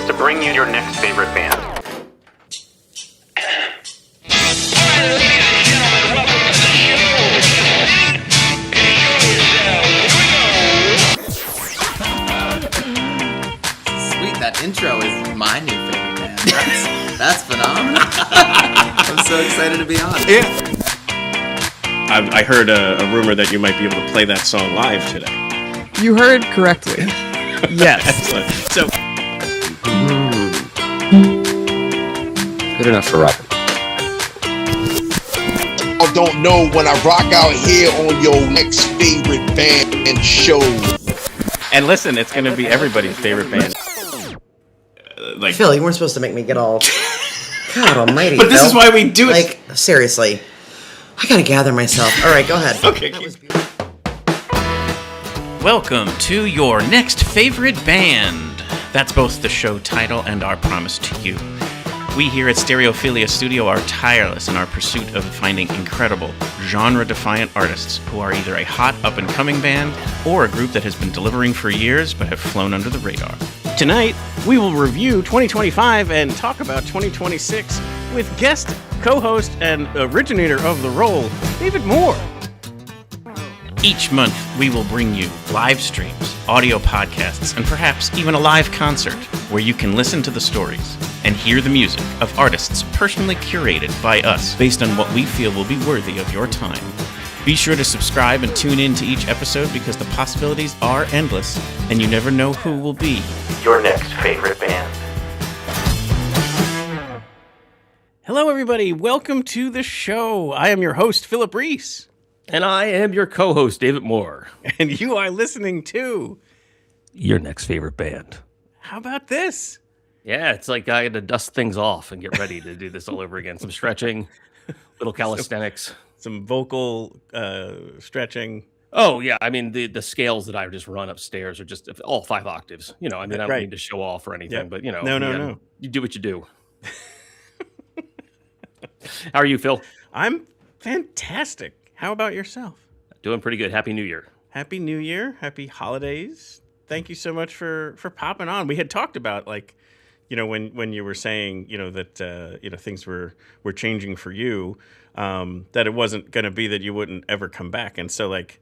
to bring you your next favorite band. Sweet, that intro is my new favorite band. That's phenomenal. I'm so excited to be on. Yeah. I heard a rumor that you might be able to play that song live today. You heard correctly. Yes. Excellent. So, good enough for Robert. I don't know when I rock out here on your next favorite band and show. and listen, it's going to be everybody's favorite band. Phil, you weren't supposed to make me get all... God almighty, But this Phil. is why we do it. Like, seriously. I gotta gather myself. All right, go ahead. Okay. Welcome to your next favorite band. That's both the show title and our promise to you. We here at Stereophilia Studio are tireless in our pursuit of finding incredible, genre-defiant artists who are either a hot, up-and-coming band or a group that has been delivering for years but have flown under the radar. Tonight, we will review 2025 and talk about 2026 with guest, co-host, and originator of the role, David Moore. Each month, we will bring you live streams, audio podcasts, and perhaps even a live concert where you can listen to the stories and hear the music of artists personally curated by us based on what we feel will be worthy of your time. Be sure to subscribe and tune in to each episode because the possibilities are endless and you never know who will be Your next favorite band. Hello, everybody. Welcome to the show. I am your host, Philip Reese. And I am your co-host, David Moore. And you are listening to... Your next favorite band. How about this? Yeah, it's like I had to dust things off and get ready to do this all over again. Some stretching, little calisthenics. Some vocal stretching. Oh, yeah. I mean, the scales that I just run upstairs are just all 5 octaves. You know, I mean, I don't need to show off or anything, but, you know. No. You do what you do. How are you, Phil? I'm fantastic. How about yourself? Doing pretty good. Happy New Year. Happy New Year. Happy holidays. Thank you so much for popping on. We had talked about, like, you know, when you were saying, you know, that, you know, things were changing for you, that it wasn't going to be that you wouldn't ever come back. And so, like,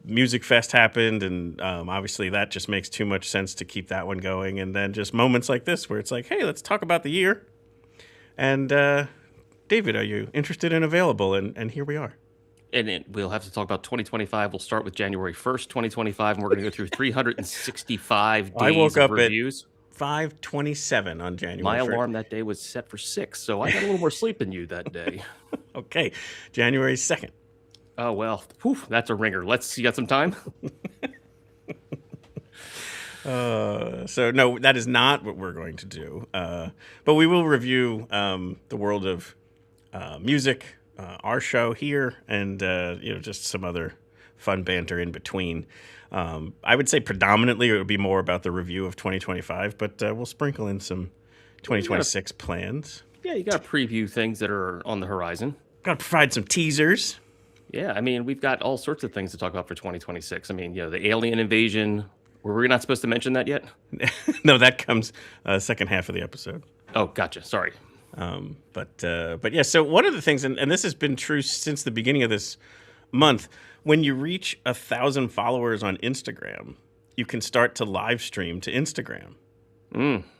Musikfest happened, and obviously that just makes too much sense to keep that one going. And then just moments like this where it's like, hey, let's talk about the year. And David, are you interested and available? And here we are. And we'll have to talk about 2025. We'll start with January 1st, 2025, and we're going to go through 365 days I woke of up reviews. at 5:27 on January 1st. My alarm that day was set for 6, so I got a little more sleep than you that day. Okay, January 2nd. Oh, well, whew, that's a ringer. You got some time? So no, that is not what we're going to do. But we will review the world of music, our show here, and you know, just some other fun banter in between. I would say predominantly it would be more about the review of 2025, but we'll sprinkle in some 2026 plans. Yeah, you got to preview things that are on the horizon. Got to provide some teasers. Yeah, I mean, we've got all sorts of things to talk about for 2026. I mean, you know, the alien invasion. Were we not supposed to mention that yet? No, that comes second half of the episode. Oh, gotcha. Sorry. But yeah, so one of the things, and this has been true since the beginning of this month, when you reach 1,000 followers on Instagram, you can start to live stream to Instagram.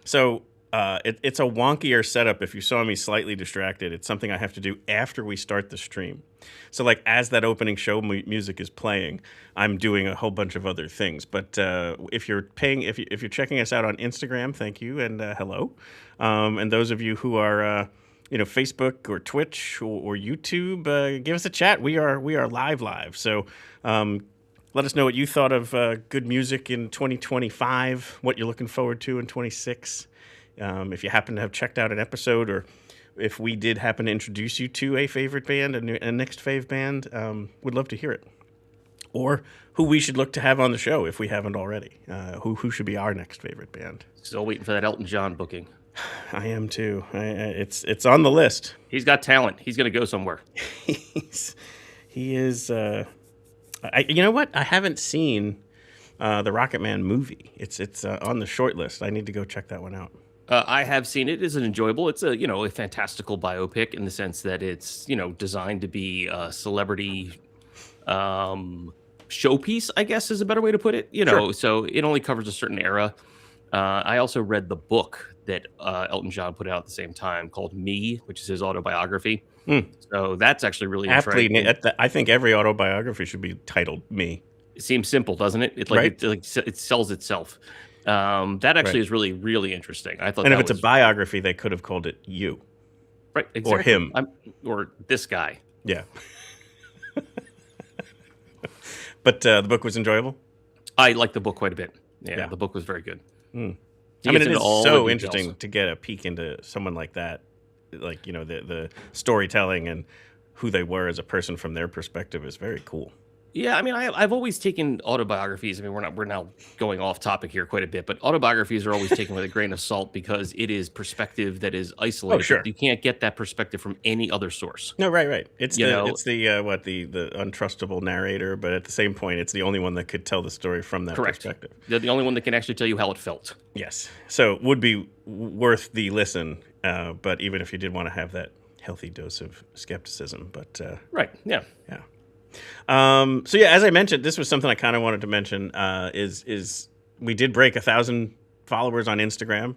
So it's a wonkier setup. If you saw me slightly distracted, it's something I have to do after we start the stream. So like as that opening show music is playing, I'm doing a whole bunch of other things. But if you're checking us out on Instagram, thank you and hello. And those of you who are you know, Facebook or Twitch or YouTube, give us a chat. We are live. So let us know what you thought of good music in 2025, what you're looking forward to in 26. If you happen to have checked out an episode, or if we did happen to introduce you to a favorite band, a next fave band, would love to hear it. Or who we should look to have on the show if we haven't already. Who should be our next favorite band? Still waiting for that Elton John booking. I am too. It's on the list. He's got talent. He's going to go somewhere. He is. You know what? I haven't seen the Rocket Man movie. It's on the short list. I need to go check that one out. I have seen it. It's an enjoyable. It's a fantastical biopic in the sense that it's designed to be a celebrity showpiece, I guess is a better way to put it. Sure. So it only covers a certain era. I also read the book that Elton John put out at the same time called Me, which is his autobiography. So that's actually really Aptly, intriguing. I think every autobiography should be titled "Me." It seems simple, doesn't it? Right. It sells itself. That actually Right. is really, really interesting. I thought And if that it's a was biography, they could have called it "You" right, exactly. or "Him." Or this guy. Yeah. But the book was enjoyable. I liked the book quite a bit. Yeah, Yeah. the book was very good. He I mean, gets it into is all so the details. interesting to get a peek into someone like that, like the storytelling and who they were as a person from their perspective is very cool. Yeah, I mean, I've always taken autobiographies. I mean, we're now going off topic here quite a bit, but autobiographies are always taken with a grain of salt because it is perspective that is isolated. Sure. You can't get that perspective from any other source. No, right. It's You the know- it's the what the untrustable narrator, but at the same point, it's the only one that could tell the story from that Correct. perspective. They're the only one that can actually tell you how it felt. Yes, so it would be worth the listen. But even if you did want to have that healthy dose of skepticism, but Right. Yeah. yeah. So yeah, as I mentioned, this was something I kind of wanted to mention. Is we did break 1,000 followers on Instagram,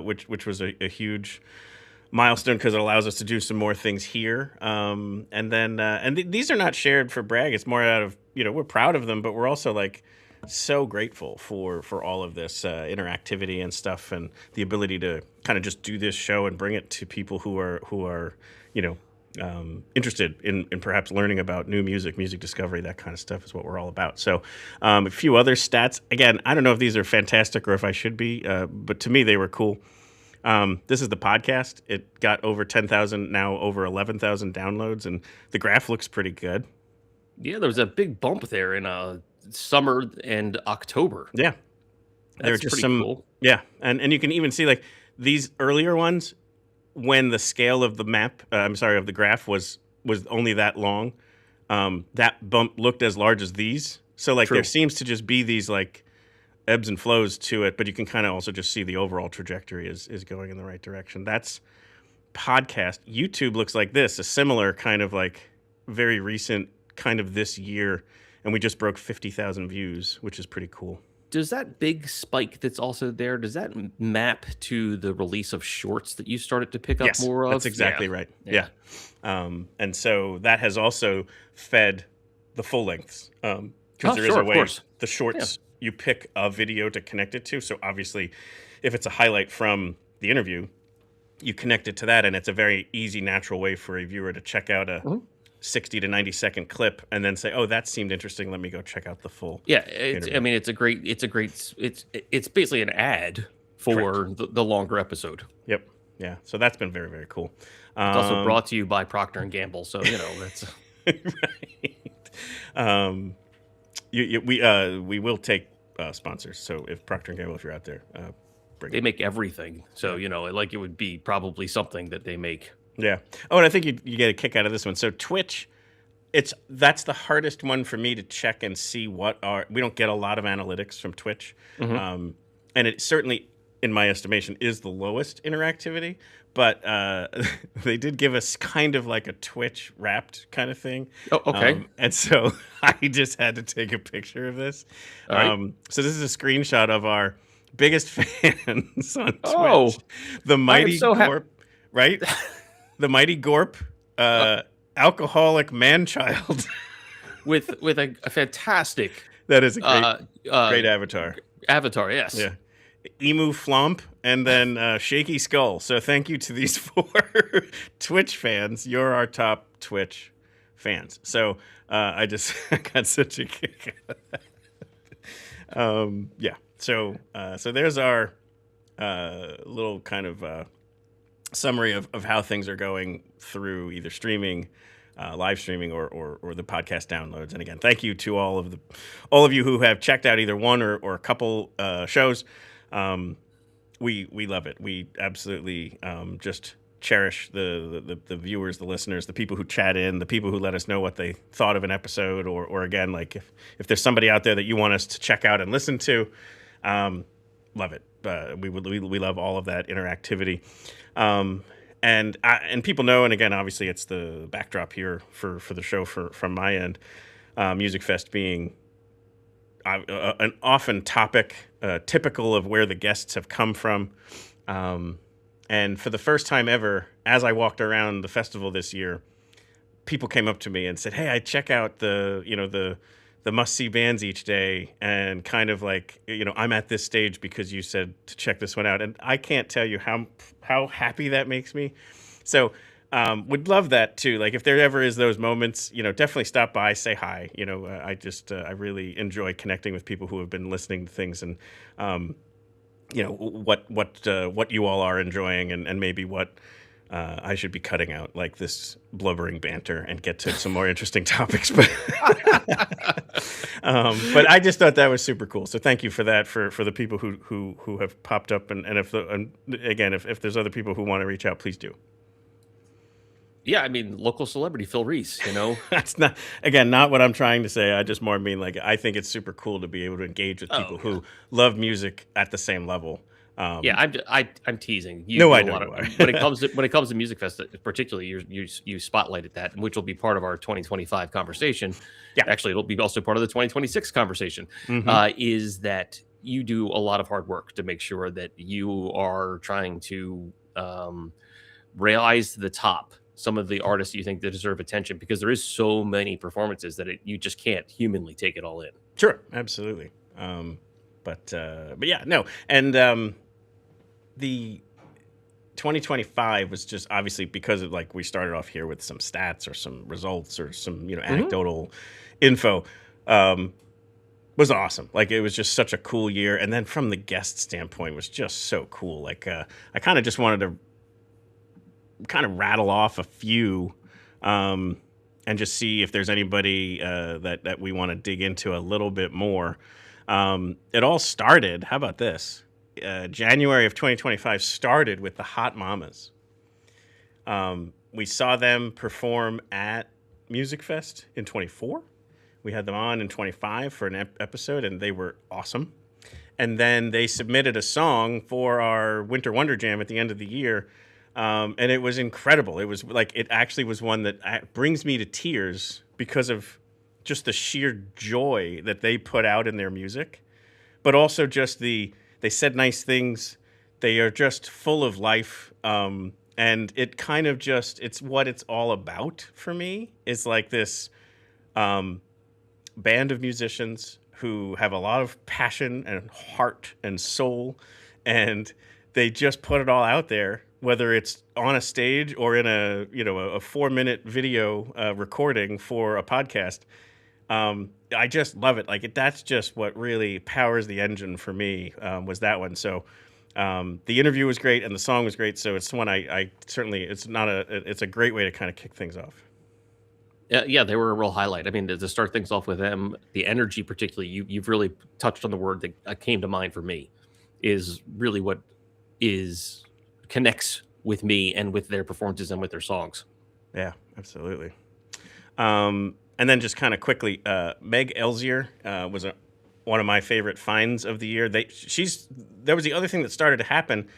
which was a huge milestone because it allows us to do some more things here. And then these are not shared for brag. It's more out of we're proud of them, but we're also like so grateful for all of this interactivity and stuff, and the ability to kind of just do this show and bring it to people who are interested in perhaps learning about new music discovery, that kind of stuff is what we're all about. So a few other stats. Again, I don't know if these are fantastic or if I should be, but to me they were cool. This is the podcast. It got over 10,000, now over 11,000 downloads, and the graph looks pretty good. Yeah, there was a big bump there in summer and October. Yeah. There That's are just pretty some, cool. yeah. And you can even see like these earlier ones, when the scale of the of the graph was only that long, that bump looked as large as these. So like True. there seems to just be these like ebbs and flows to it, but you can kind of also just see the overall trajectory is going in the right direction. That's podcast. YouTube looks like this, a similar kind of like very recent kind of this year, and we just broke 50,000 views, which is pretty cool. Does that big spike that's also there, does that map to the release of shorts that you started to pick up Yes, more of? that's exactly right. Yeah. And so that has also fed the full lengths. Because there is sure, a of way, course. the shorts, you pick a video to connect it to. So obviously, if it's a highlight from the interview, you connect it to that, and it's a very easy, natural way for a viewer to check out a 60 to 90 second clip and then say, oh, that seemed interesting. Let me go check out the full. Yeah, interview. I mean, it's basically an ad for the longer episode. Yep. Yeah. So that's been very, very cool. It's also brought to you by Procter and Gamble, so that's right. We will take sponsors. So if Procter and Gamble, if you're out there, bring they it. make everything. So like it would be probably something that they make. Yeah. Oh, and I think you get a kick out of this one. So Twitch, that's the hardest one for me to check and see we don't get a lot of analytics from Twitch, and it certainly, in my estimation, is the lowest interactivity. But they did give us kind of like a Twitch wrapped kind of thing. Oh, okay. And so I just had to take a picture of this. All right. So this is a screenshot of our biggest fans on Twitch. Oh, The Mighty so Gorp, right? The Mighty Gorp, alcoholic man-child. with a fantastic That is a great avatar. avatar. Yes. Yeah. Emu Flomp, and then Shaky Skull. So thank you to these 4 Twitch fans. You're our top Twitch fans. So I just got such a kick out of that. Yeah. So there's our little kind of summary of how things are going through either streaming, live streaming, or the podcast downloads. And again, thank you to all of you who have checked out either one or a couple shows. We love it. We absolutely just cherish the viewers, the listeners, the people who chat in, the people who let us know what they thought of an episode, or again, like if there's somebody out there that you want us to check out and listen to, love it. We love all of that interactivity. And people know, and again, obviously, it's the backdrop here for the show from my end. Musikfest being an often topic, typical of where the guests have come from. And for the first time ever, as I walked around the festival this year, people came up to me and said, "Hey, I check out the must-see bands each day, and kind of like, I'm at this stage because you said to check this one out." And I can't tell you how happy that makes me. So would love that too. Like if there ever is those moments, definitely stop by, say hi. I really enjoy connecting with people who have been listening to things, and what you all are enjoying, and maybe what I should be cutting out, like this blubbering banter, and get to some more interesting topics. But but I just thought that was super cool. So thank you for that, for the people who have popped up, and if there's other people who want to reach out, please do. Yeah, I mean, local celebrity Phil Reese, That's not what I'm trying to say. I just more mean, like, I think it's super cool to be able to engage with people who love music at the same level. Yeah, I'm teasing. No, I know when it comes to Musikfest, particularly, you spotlighted that, which will be part of our 2025 conversation. Yeah, actually, it'll be also part of the 2026 conversation. Is that you do a lot of hard work to make sure that you are trying to rise to the top some of the artists you think that deserve attention, because there is so many performances that you just can't humanly take it all in. Sure, absolutely. But yeah, no, and the 2025 was just obviously because of, like, we started off here with some stats or some results or some anecdotal info. Was awesome. Like, it was just such a cool year, and then from the guest standpoint was just so cool. Like, I kind of just wanted to kind of rattle off a few, and just see if there's anybody that we want to dig into a little bit more. It all started, how about this? January of 2025 started with the Hot Mamas. We saw them perform at Musikfest in 24. We had them on in 25 for an episode, and they were awesome. And then they submitted a song for our Winter Wonder Jam at the end of the year, and it was incredible. It was like, it actually was one that brings me to tears because of just the sheer joy that they put out in their music, but also just they said nice things. They are just full of life. And it kind of just, it's what it's all about for me, is like this band of musicians who have a lot of passion and heart and soul, and they just put it all out there, whether it's on a stage or in a 4-minute video recording for a podcast. I just love it. Like, that's just what really powers the engine for me, was that one. So the interview was great and the song was great. So it's one I certainly, it's a great way to kind of kick things off. Yeah, they were a real highlight. I mean, to start things off with them, the energy, particularly, you've really touched on the word that came to mind for me, is really what connects with me and with their performances and with their songs. Yeah, absolutely. And then just kind of quickly, Meg Elzier was one of my favorite finds of the year. There was the other thing that started to happen,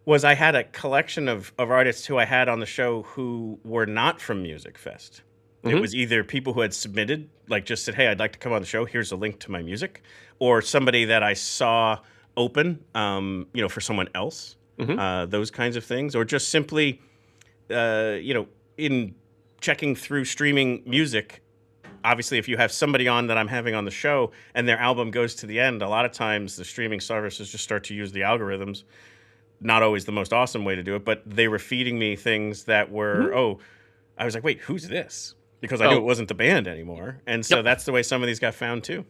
was I had a collection of artists who I had on the show who were not from Musikfest. It was either people who had submitted, like just said, "Hey, I'd like to come on the show. Here's a link to my music," or somebody that I saw open, for someone else. Those kinds of things, or just simply, in checking through streaming music. Obviously, if you have somebody on that I'm having on the show and their album goes to the end, a lot of times the streaming services just start to use the algorithms. Not always the most awesome way to do it, but they were feeding me things that were, I was like, wait, who's this? Because I knew it wasn't the band anymore. And so that's the way some of these got found too.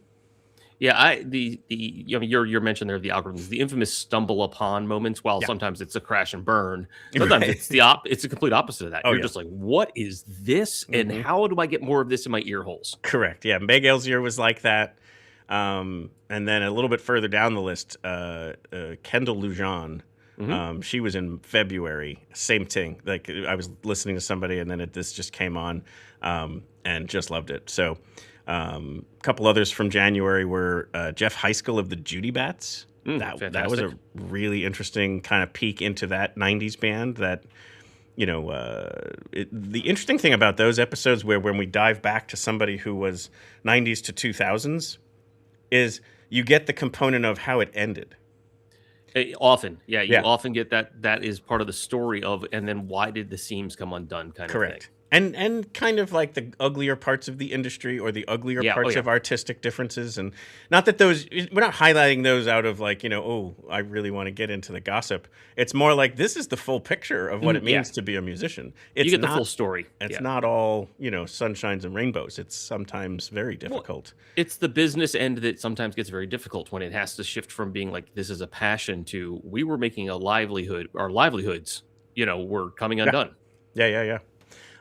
Yeah, your mention there of the algorithms, the infamous stumble upon moments. While sometimes it's a crash and burn, sometimes it's it's the complete opposite of that. You're just like, what is this, and how do I get more of this in my ear holes? Correct. Yeah, Meg Elzier was like that, and then a little bit further down the list, Kendall Lujan. She was in February. Same thing. Like, I was listening to somebody, and then this just came on, and just loved it. So. A couple others from January were Jeff Heiskell of the Judy Bats. That was a really interesting kind of peek into that 90s band that, the interesting thing about those episodes where when we dive back to somebody who was 90s to 2000s is you get the component of how it ended. Often, you often get that is part of the story of, and then why did the seams come undone kind of thing. And kind of like the uglier parts of the industry or the uglier parts of artistic differences. And not that we're not highlighting those out of like, I really want to get into the gossip. It's more like this is the full picture of what it means to be a musician. You get the full story. It's not all, sunshines and rainbows. It's sometimes very difficult. Well, it's the business end that sometimes gets very difficult when it has to shift from being like, this is a passion to we were making a livelihood. Our livelihoods, were coming undone. Yeah.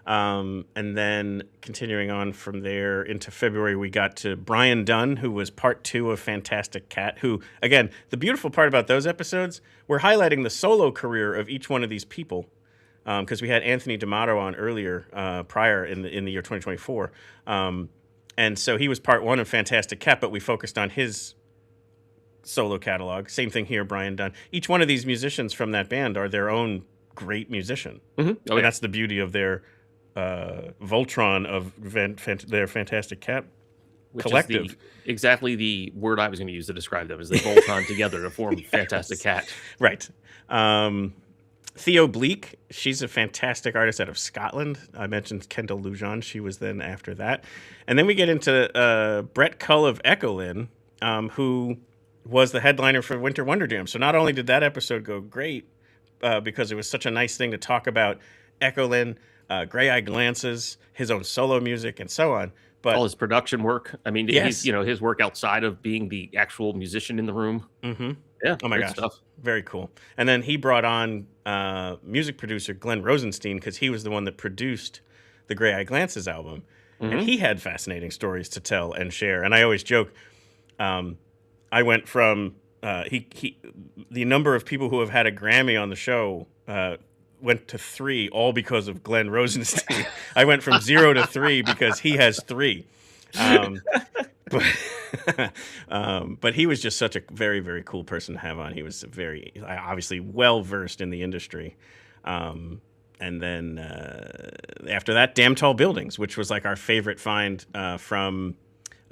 And then continuing on from there into February, we got to Brian Dunn, who was part 2 of Fantastic Cat, who, again, the beautiful part about those episodes, we're highlighting the solo career of each one of these people, because we had Anthony D'Amato on earlier, prior in the year 2024. And so he was part 1 of Fantastic Cat, but we focused on his solo catalog. Same thing here, Brian Dunn. Each one of these musicians from that band are their own great musician. Mm-hmm. And that's the beauty of their Voltron of their Fantastic Cat collective. Is exactly the word I was going to use to describe them, is they Voltron together to form Fantastic Cat. Right. Theo Bleak, she's a fantastic artist out of Scotland. I mentioned Kendall Lujan. She was then after that. And then we get into Brett Cull of Echolin, who was the headliner for Winter Wonder Jam. So not only did that episode go great, because it was such a nice thing to talk about Echolin, Gray Eye Glances, his own solo music, and so on. But all his production work. I mean, he's, his work outside of being the actual musician in the room. Mm-hmm. Yeah. Oh my gosh. Stuff. Very cool. And then he brought on music producer Glenn Rosenstein, because he was the one that produced the Gray Eye Glances album. Mm-hmm. And he had fascinating stories to tell and share. And I always joke, I went from the number of people who have had a Grammy on the show went to 3, all because of Glenn Rosenstein. I went from 0 to 3 because he has 3. But he was just such a very, very cool person to have on. He was very obviously well versed in the industry. And then after that, Damn Tall Buildings, which was like our favorite find from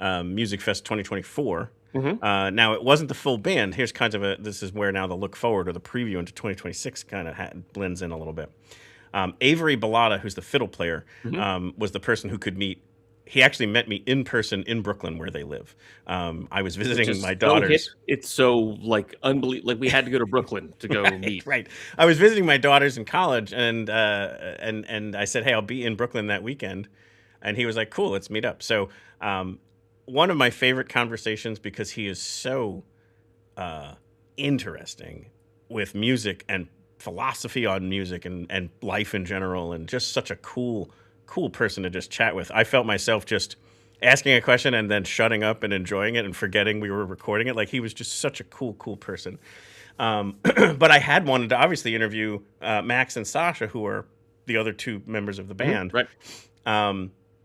Musikfest 2024. Mm-hmm. Now, it wasn't the full band. Here's kind of this is where now the look forward or the preview into 2026 kind of blends in a little bit. Avery Bellata, who's the fiddle player, was the person who could meet. He actually met me in person in Brooklyn, where they live. I was visiting my daughters. It's so like unbelievable. Like we had to go to Brooklyn to go meet. Right. I was visiting my daughters in college, and I said, "Hey, I'll be in Brooklyn that weekend," and he was like, "Cool, let's meet up." So. One of my favorite conversations, because he is so interesting with music and philosophy on music and life in general, and just such a cool person to just chat with. I felt myself just asking a question and then shutting up and enjoying it and forgetting we were recording it. Like, he was just such a cool person. But I had wanted to obviously interview Max and Sasha, who are the other 2 members of the band. Right.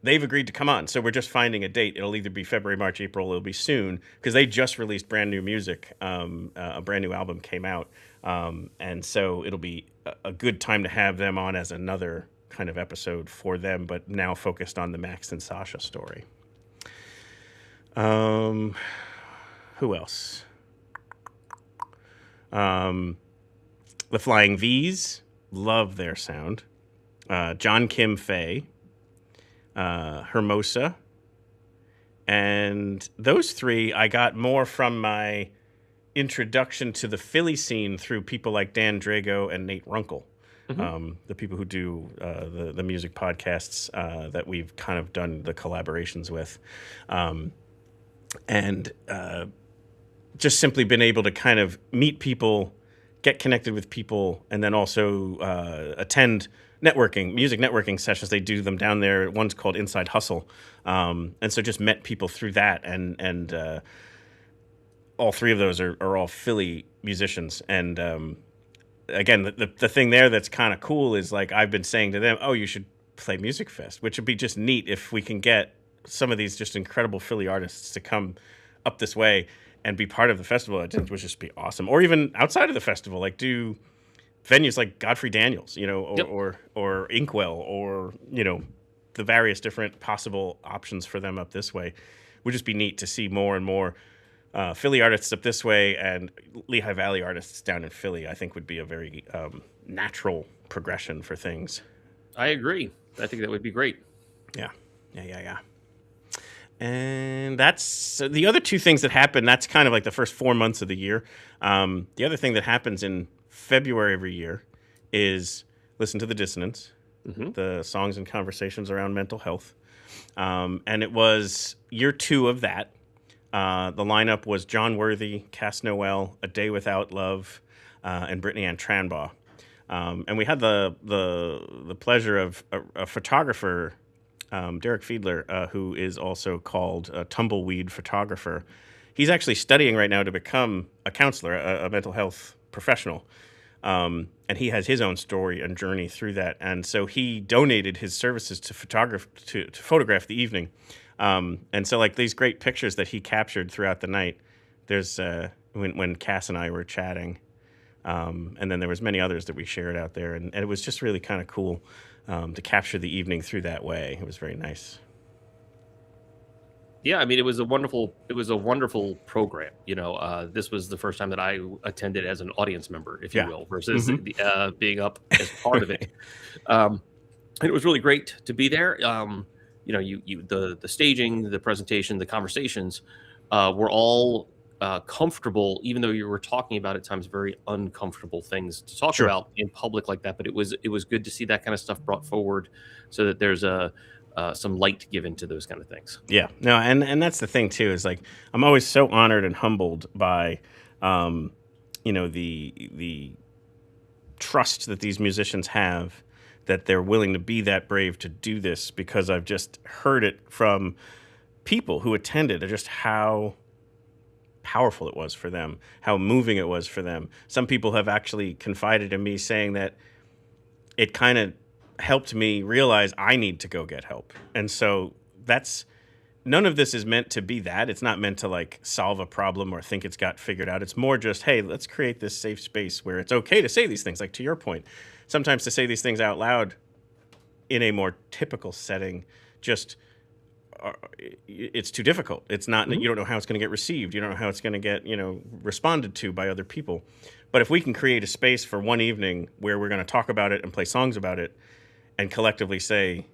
They've agreed to come on, so we're just finding a date. It'll either be February, March, April. It'll be soon, because they just released brand new music. A brand new album came out, and so it'll be a good time to have them on as another kind of episode for them, but now focused on the Max and Sasha story. Who else? The Flying V's, love their sound. John Kim Fay. Hermosa, and those 3 I got more from my introduction to the Philly scene through people like Dan Drago and Nate Runkle, the people who do the music podcasts that we've kind of done the collaborations with, and just simply been able to kind of meet people, get connected with people, and then also attend music networking sessions. They do them down there. One's called Inside Hustle. And so just met people through that. And all 3 of those are all Philly musicians. And again, the thing there that's kind of cool is, like, I've been saying to them, oh, you should play Musikfest, which would be just neat if we can get some of these just incredible Philly artists to come up this way and be part of the festival, I think would just be awesome. Or even outside of the festival, like do venues like Godfrey Daniels, you know, or Inkwell, or, you know, the various different possible options for them up this way. Would just be neat to see more and more Philly artists up this way and Lehigh Valley artists down in Philly. I think would be a very natural progression for things. I agree. I think that would be great. Yeah. And that's the other two things that happen. That's kind of like the first 4 months of the year. The other thing that happens in February every year is Listen to the Dissonance, the songs and conversations around mental health. And it was year 2 of that. The lineup was John Worthy, Cass Noel, A Day Without Love, and Brittany Ann Tranbaugh. And we had the pleasure of a photographer, Derek Fiedler, who is also called a tumbleweed photographer. He's actually studying right now to become a counselor, a mental health professional. And he has his own story and journey through that. And so he donated his services to photograph the evening. And so like these great pictures that he captured throughout the night, there's when Cass and I were chatting, and then there was many others that we shared out there. And it was just really kind of cool to capture the evening through that way. It was very nice. Yeah, I mean, it was a wonderful program. You know, this was the first time that I attended as an audience member, if you will, versus being up as part of it. And it was really great to be there. You know, the staging, the presentation, the conversations were all comfortable, even though you were talking about at times very uncomfortable things to talk about in public like that. But it was good to see that kind of stuff brought forward, so that there's some light given to those kind of things. Yeah, no, and that's the thing too, is like I'm always so honored and humbled by, you know, the trust that these musicians have, that they're willing to be that brave to do this, because I've just heard it from people who attended, just how powerful it was for them, how moving it was for them. Some people have actually confided in me saying that it kind of helped me realize I need to go get help. And so none of this is meant to be that. It's not meant to like solve a problem or think it's got figured out. It's more just, hey, let's create this safe space where it's okay to say these things. Like to your point, sometimes to say these things out loud in a more typical setting, just it's too difficult. It's not, you don't know how it's going to get received. You don't know how it's going to get, you know, responded to by other people. But if we can create a space for one evening where we're going to talk about it and play songs about it, and collectively say,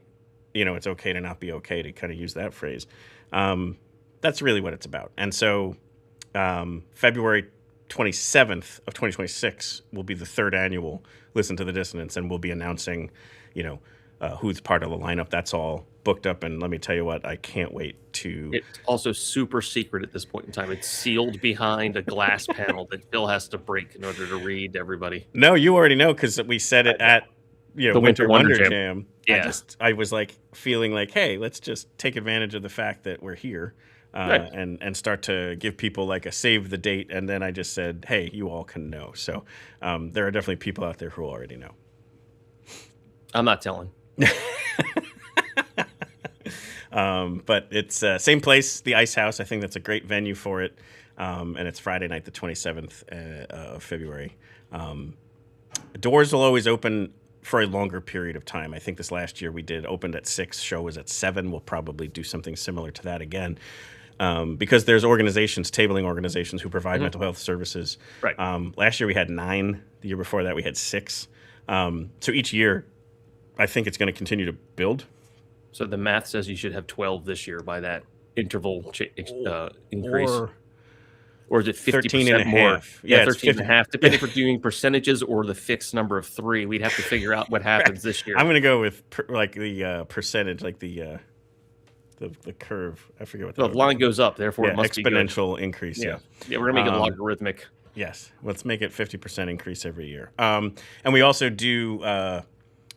you know, it's okay to not be okay, to kind of use that phrase. That's really what it's about. And so February 27th of 2026 will be the 3rd annual Listen to the Dissonance, and we'll be announcing, you know, who's part of the lineup. That's all booked up, and let me tell you what, I can't wait to... It's also super secret at this point in time. It's sealed behind a glass panel that Bill has to break in order to read to everybody. No, you already know, because we said it at... You know, the Winter Wonder Jam. Yeah. I was like feeling like, hey, let's just take advantage of the fact that we're here, and start to give people like a save the date. And then I just said, hey, you all can know. So there are definitely people out there who already know. I'm not telling. But it's same place, the Ice House. I think that's a great venue for it. And it's Friday night, the 27th of February. Doors will always open for a longer period of time. I think this last year we opened at 6, show was at 7. We'll probably do something similar to that again. Because there's tabling organizations who provide mental health services. Right. Last year we had 9. The year before that we had 6. So each year, I think it's going to continue to build. So the math says you should have 12 this year by that interval increase. Or is it 50% more? Yeah, 13 and a half. Depending if we're doing percentages or the fixed number of 3, we'd have to figure out what happens this year. I'm going to go with the percentage, like the curve. I forget what. The line goes up, therefore it must be exponential increase. Yeah, we're going to make it logarithmic. Yes, let's make it 50% increase every year. And we also do.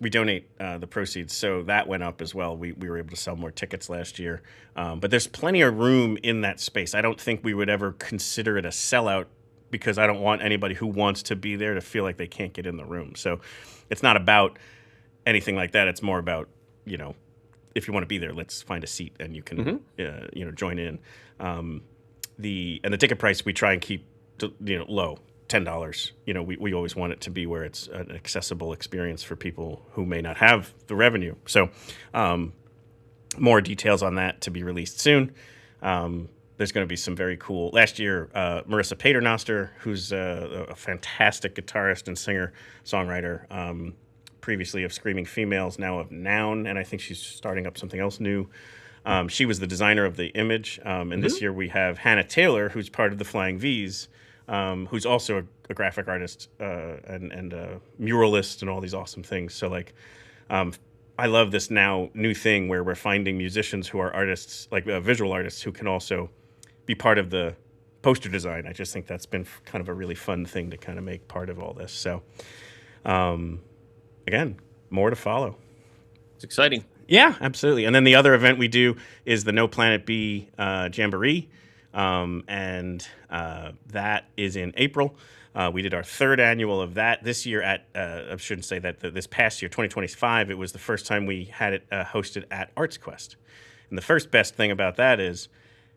We donate the proceeds, so that went up as well. We were able to sell more tickets last year, but there's plenty of room in that space. I don't think we would ever consider it a sellout, because I don't want anybody who wants to be there to feel like they can't get in the room. So it's not about anything like that. It's more about, you know, if you want to be there, let's find a seat and you can, you know, join in. the ticket price we try and keep low, $10. We always want it to be where it's an accessible experience for people who may not have the revenue. So more details on that to be released soon. There's going to be some very cool. Last year, Marissa Paternoster, who's a fantastic guitarist and singer-songwriter, previously of Screaming Females, now of Noun, and I think she's starting up something else new. She was the designer of the image. And this year we have Hannah Taylor, who's part of the Flying V's, who's also a graphic artist and a muralist and all these awesome things. So, I love this now new thing where we're finding musicians who are artists, visual artists, who can also be part of the poster design. I just think that's been kind of a really fun thing to kind of make part of all this. So, again, more to follow. It's exciting. Yeah, absolutely. And then the other event we do is the No Planet B Jamboree, and that is in April. We did our third annual of that this year I shouldn't say that, this past year, 2025, it was the first time we had it hosted at Arts Quest. And the first best thing about that is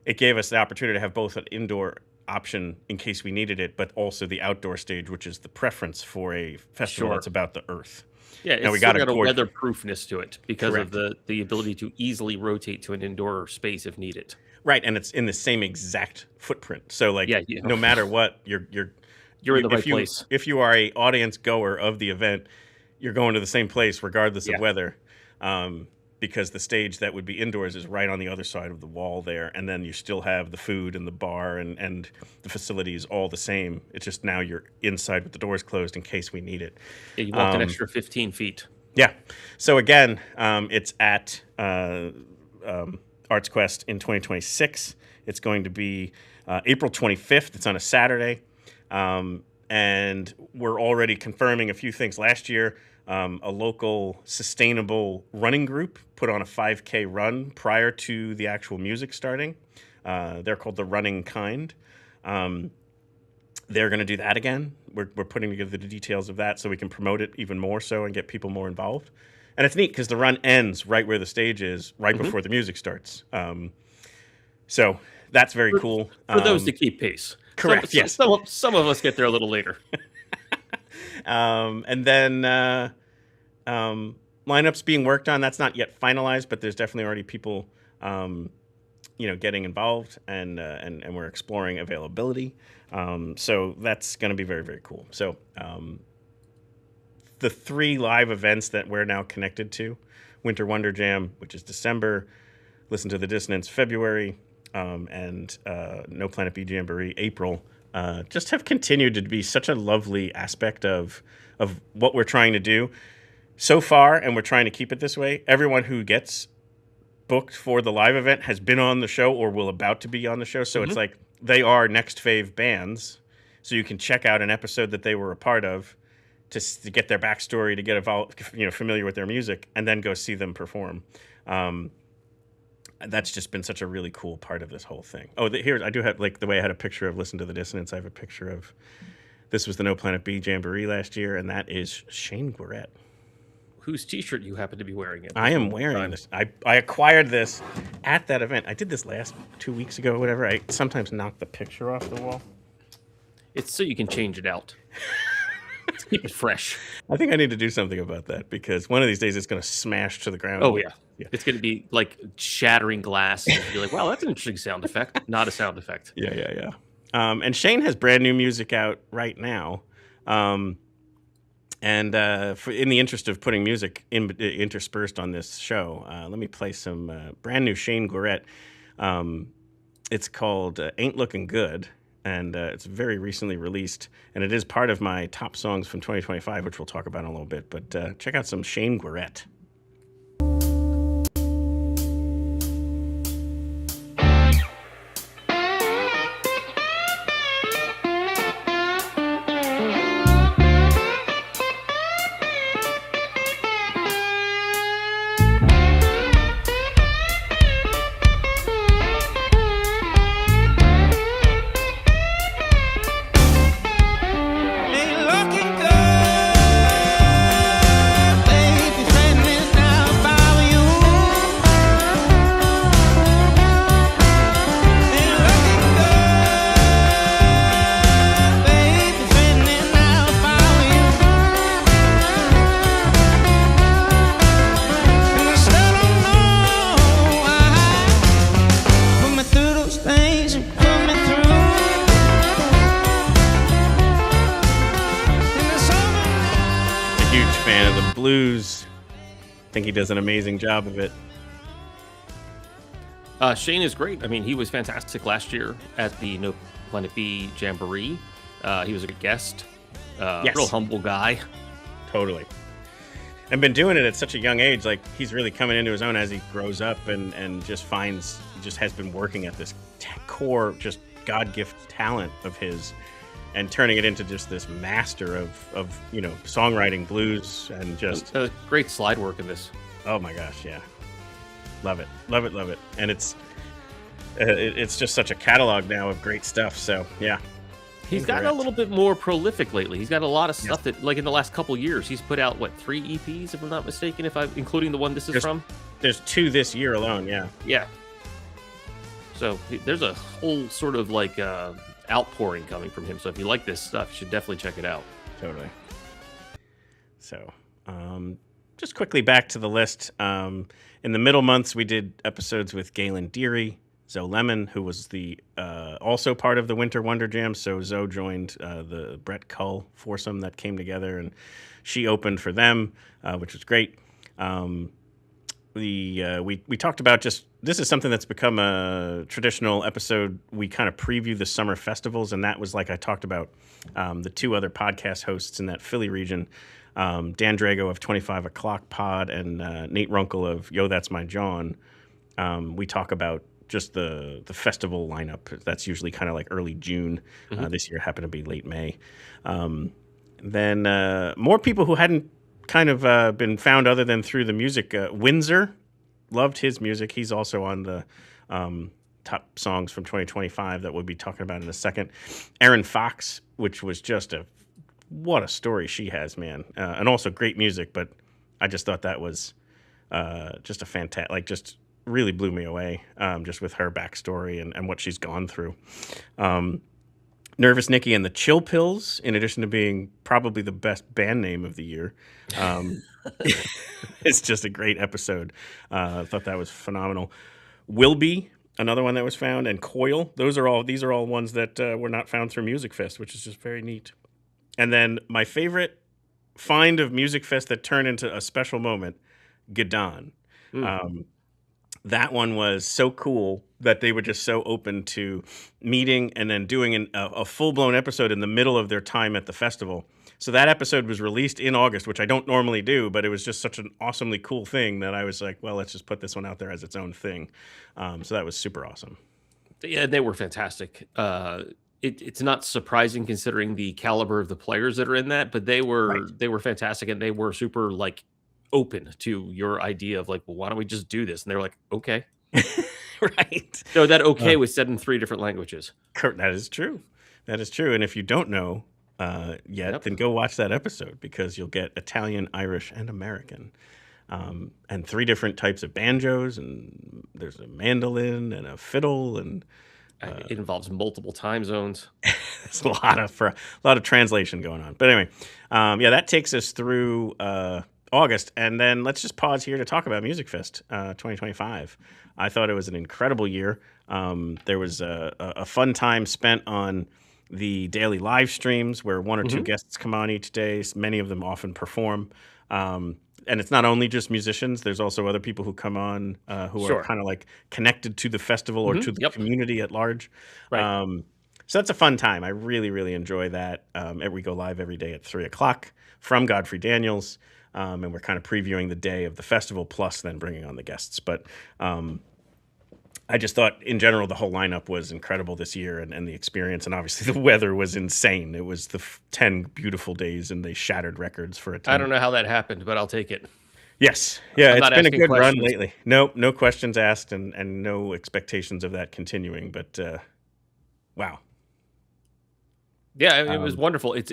it gave us the opportunity to have both an indoor option in case we needed it, but also the outdoor stage, which is the preference for a festival that's about the earth. Yeah, Now, it's got a weatherproofness to it because of the ability to easily rotate to an indoor space if needed. Right, and it's in the same exact footprint. So, no matter what, you're in the right place. If you are a audience goer of the event, you're going to the same place regardless of weather, because the stage that would be indoors is right on the other side of the wall there, and then you still have the food and the bar and the facilities all the same. It's just now you're inside with the doors closed in case we need it. Yeah, you walk an extra 15 feet. Yeah. So again, it's at Arts Quest in 2026. It's going to be April 25th. It's on a Saturday. And we're already confirming a few things. Last year, a local sustainable running group put on a 5K run prior to the actual music starting. They're called the Running Kind. They're going to do that again. We're putting together the details of that so we can promote it even more so and get people more involved. And it's neat because the run ends right where the stage is, right before the music starts. So that's very cool. For those to keep pace. Correct, yes. Some of us get there a little later. And then lineups being worked on. That's not yet finalized, but there's definitely already people, getting involved, and we're exploring availability. So that's going to be very, very cool. So the 3 live events that we're now connected to: Winter Wonder Jam, which is December, Listen to the Dissonance, February, and No Planet B Jamboree, April. Just have continued to be such a lovely aspect of what we're trying to do so far, and we're trying to keep it this way. Everyone who gets booked for the live event has been on the show or will about to be on the show, so it's like they are next fave bands, so you can check out an episode that they were a part of to get their backstory, to get involved, familiar with their music, and then go see them perform. That's just been such a really cool part of this whole thing. Oh, here I do have, the way I had a picture of Listen to the Dissonance, I have a picture of, this was the No Planet B Jamboree last year, and that is Shane Guarette. Whose T-shirt you happen to be wearing? I am wearing this. I acquired this at that event. I did this 2 weeks ago or whatever. I sometimes knock the picture off the wall. It's so you can change it out. Keep it fresh. I think I need to do something about that because one of these days it's going to smash to the ground. Oh, yeah. It's going to be like shattering glass. And you'll be like, wow, that's an interesting sound effect. Not a sound effect. Yeah. And Shane has brand new music out right now. In the interest of putting music interspersed on this show, let me play some brand new Shane Guarette. It's called Ain't Looking Good. And it's very recently released, and it is part of my top songs from 2025, which we'll talk about in a little bit. But check out some Shane Guarette. Ain't looking good, baby, standing think he does an amazing job of it. Shane is great. I mean, he was fantastic last year at the No Planet B Jamboree. He was a good guest. Yes. Real humble guy. Totally. And been doing it at such a young age. Like, he's really coming into his own as he grows up and just has been working at this core, just God gift talent of his, and turning it into just this master of songwriting, blues, and just Great slide work in this. oh my gosh, yeah, love it, love it, love it. And it's just such a catalog now of great stuff. So yeah, He's gotten a little bit more prolific lately. He's got a lot of stuff that, like in the last couple years, he's put out 3 EPs, if I'm not mistaken, including the one this is from. There's 2 this year alone. Yeah. Yeah. So there's a whole sort of outpouring coming from him. So if you like this stuff, you should definitely check it out. Totally. So, just quickly back to the list. In the middle months, we did episodes with Galen Deary, Zoe Lemon, who was the also part of the Winter Wonder Jam. So Zoe joined the Brett Cull foursome that came together, and she opened for them, which was great. We talked about this is something that's become a traditional episode. We kind of preview the summer festivals, and that was like I talked about the 2 other podcast hosts in that Philly region, Dan Drago of 25 O'Clock Pod and Nate Runkle of Yo That's My John. We talk about just the festival lineup. That's usually kind of like early June. This year happened to be late May. Then more people who hadn't kind of been found other than through the music. Windsor, loved his music. He's also on the top songs from 2025 that we'll be talking about in a second. Erin Fox, which was what a story she has, man. And also great music, but I just thought that was just a fantastic, just really blew me away, just with her backstory and what she's gone through. Nervous Nikki and the Chill Pills, in addition to being probably the best band name of the year. It's just a great episode. I thought that was phenomenal. Will Be, another one that was found, and Coil. These are all ones that were not found through Musikfest, which is just very neat. And then my favorite find of Musikfest that turned into a special moment, Gadon. That one was so cool that they were just so open to meeting and then doing a full-blown episode in the middle of their time at the festival. So that episode was released in August, which I don't normally do, but it was just such an awesomely cool thing that I was like, well, let's just put this one out there as its own thing. So that was super awesome. Yeah, they were fantastic. It's not surprising considering the caliber of the players that are in that, but they were fantastic, and they were super open to your idea of well, why don't we just do this? And they were like, okay. Right. So that okay was said in 3 different languages. That is true. That is true. And if you don't know yet, then go watch that episode, because you'll get Italian, Irish, and American. And 3 different types of banjos, and there's a mandolin and a fiddle, and it involves multiple time zones. There's a lot of translation going on. But anyway, that takes us through August, and then let's just pause here to talk about Musikfest 2025. I thought it was an incredible year. There was a fun time spent on the daily live streams where 1 or 2 guests come on each day. Many of them often perform. And it's not only just musicians. There's also other people who come on who are kind of connected to the festival or to the community at large. Right. So that's a fun time. I really, really enjoy that. We go live every day at 3 o'clock from Godfrey Daniels. And we're kind of previewing the day of the festival, plus then bringing on the guests. But I just thought, in general, the whole lineup was incredible this year, and the experience. And obviously, the weather was insane. It was the 10 beautiful days, and they shattered records for a time. I don't know how that happened, but I'll take it. Yes. Yeah, it's been a good run lately. No questions asked, and no expectations of that continuing. But wow. Yeah, it was wonderful. It's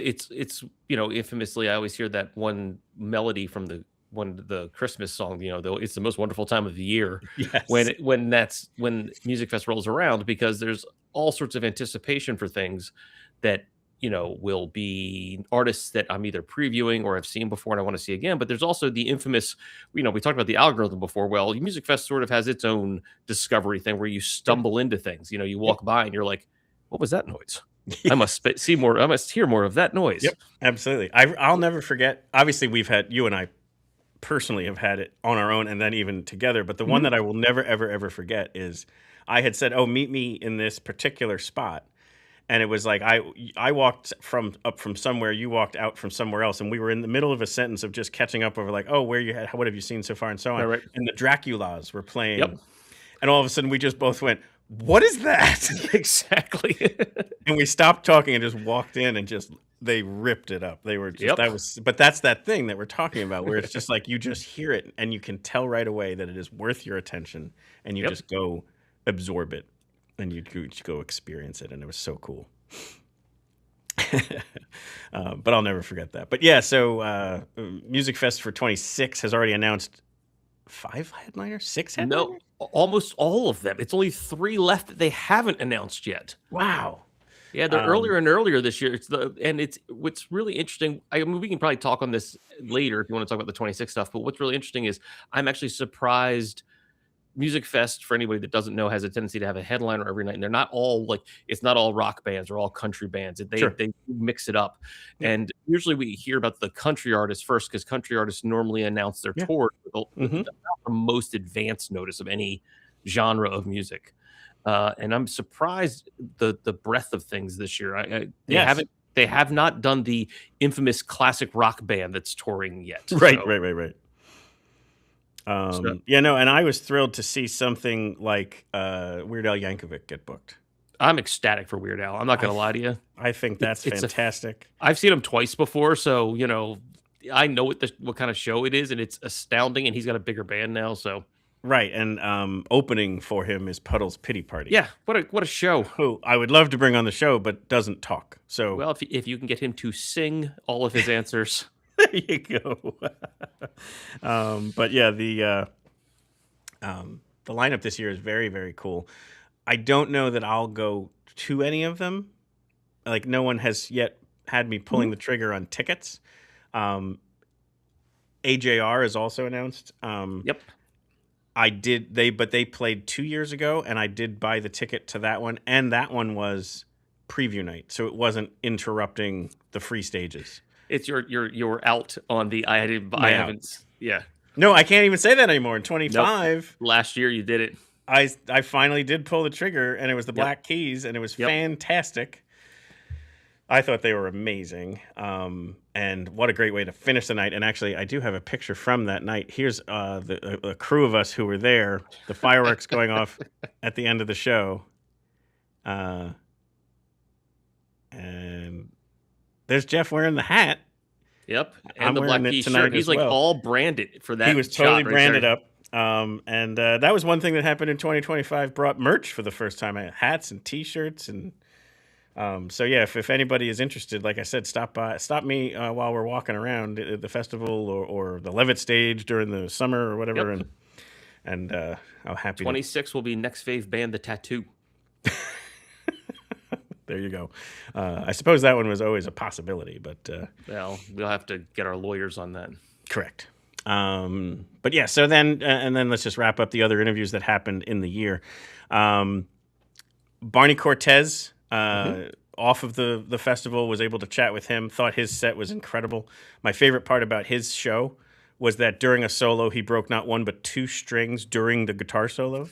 infamously, I always hear that one melody from the Christmas song. It's the most wonderful time of the year. Yes. When Musikfest rolls around, because there's all sorts of anticipation for things that will be artists that I'm either previewing or I've seen before and I want to see again. But there's also the infamous, we talked about the algorithm before. Well, Musikfest sort of has its own discovery thing where you stumble into things. You walk by and you're like, what was that noise? I must see more. I must hear more of that noise. Yep, absolutely. I'll never forget. Obviously, we've had, you and I personally have had it on our own and then even together. But the one that I will never, ever, ever forget is I had said, "Oh, meet me in this particular spot." And it was like I walked up from somewhere, you walked out from somewhere else, and we were in the middle of a sentence of just catching up over like, oh, what have you seen so far, and so on. Right. And the Draculas were playing, Yep. and all of a sudden we just both went, "What is that?" Exactly. And we stopped talking and just walked in, and just they ripped it up. They were just but that's that thing that we're talking about, where it's just like you just hear it and you can tell right away that it is worth your attention, and you just go absorb it. And you'd go experience it, and it was so cool. But I'll never forget that. But yeah, so Musikfest for 26 has already announced 5 headliners, 6 headliners? No, almost all of them. It's only 3 left that they haven't announced yet. Wow. Yeah, they're earlier and earlier this year. It's what's really interesting. I mean, we can probably talk on this later if you want to talk about the 26 stuff. But what's really interesting is I'm actually surprised. Musikfest, for anybody that doesn't know, has a tendency to have a headliner every night, and they're not all it's not all rock bands or all country bands. They mix it up, and usually we hear about the country artists first because country artists normally announce their tour with the most advanced notice of any genre of music. And I'm surprised the breadth of things this year. They have not done the infamous classic rock band that's touring yet. Right. And I was thrilled to see something like Weird Al Yankovic get booked. I'm ecstatic for Weird Al. I'm not gonna lie to you. I think that's fantastic. I've seen him twice before, so I know what kind of show it is, and it's astounding. And he's got a bigger band now, so right. And opening for him is Puddle's Pity Party. Yeah, what a show. Who I would love to bring on the show, but doesn't talk. So well, if you can get him to sing all of his answers. There you go. But yeah, the lineup this year is very, very cool. I don't know that I'll go to any of them. Like, no one has yet had me pulling the trigger on tickets. AJR is also announced. Yep. They played 2 years ago, and I did buy the ticket to that one, and that one was preview night, so it wasn't interrupting the free stages. It's you're out on the I haven't. Yeah. No, I can't even say that anymore. In 25, last year you did it. I finally did pull the trigger, and it was the Black Keys, and it was fantastic. I thought they were amazing, and what a great way to finish the night. And actually, I do have a picture from that night. Here's the crew of us who were there. The fireworks going off at the end of the show, and there's Jeff wearing the hat. Yep, and I'm the Black Keys shirt. He's like all branded for that. He was totally branded up. And that was one thing that happened in 2025. Brought merch for the first time. I had hats and T-shirts, and so yeah. If anybody is interested, like I said, stop me while we're walking around the festival or the Levitt stage during the summer or whatever, and I'm happy. 26 will be next fave band, The Tattoo. There you go. I suppose that one was always a possibility, but well, we'll have to get our lawyers on that. Correct. But yeah, so then and then let's just wrap up the other interviews that happened in the year. Barney Cortez, off of the festival, was able to chat with him. Thought his set was incredible. My favorite part about his show was that during a solo, he broke not one but 2 strings during the guitar solo,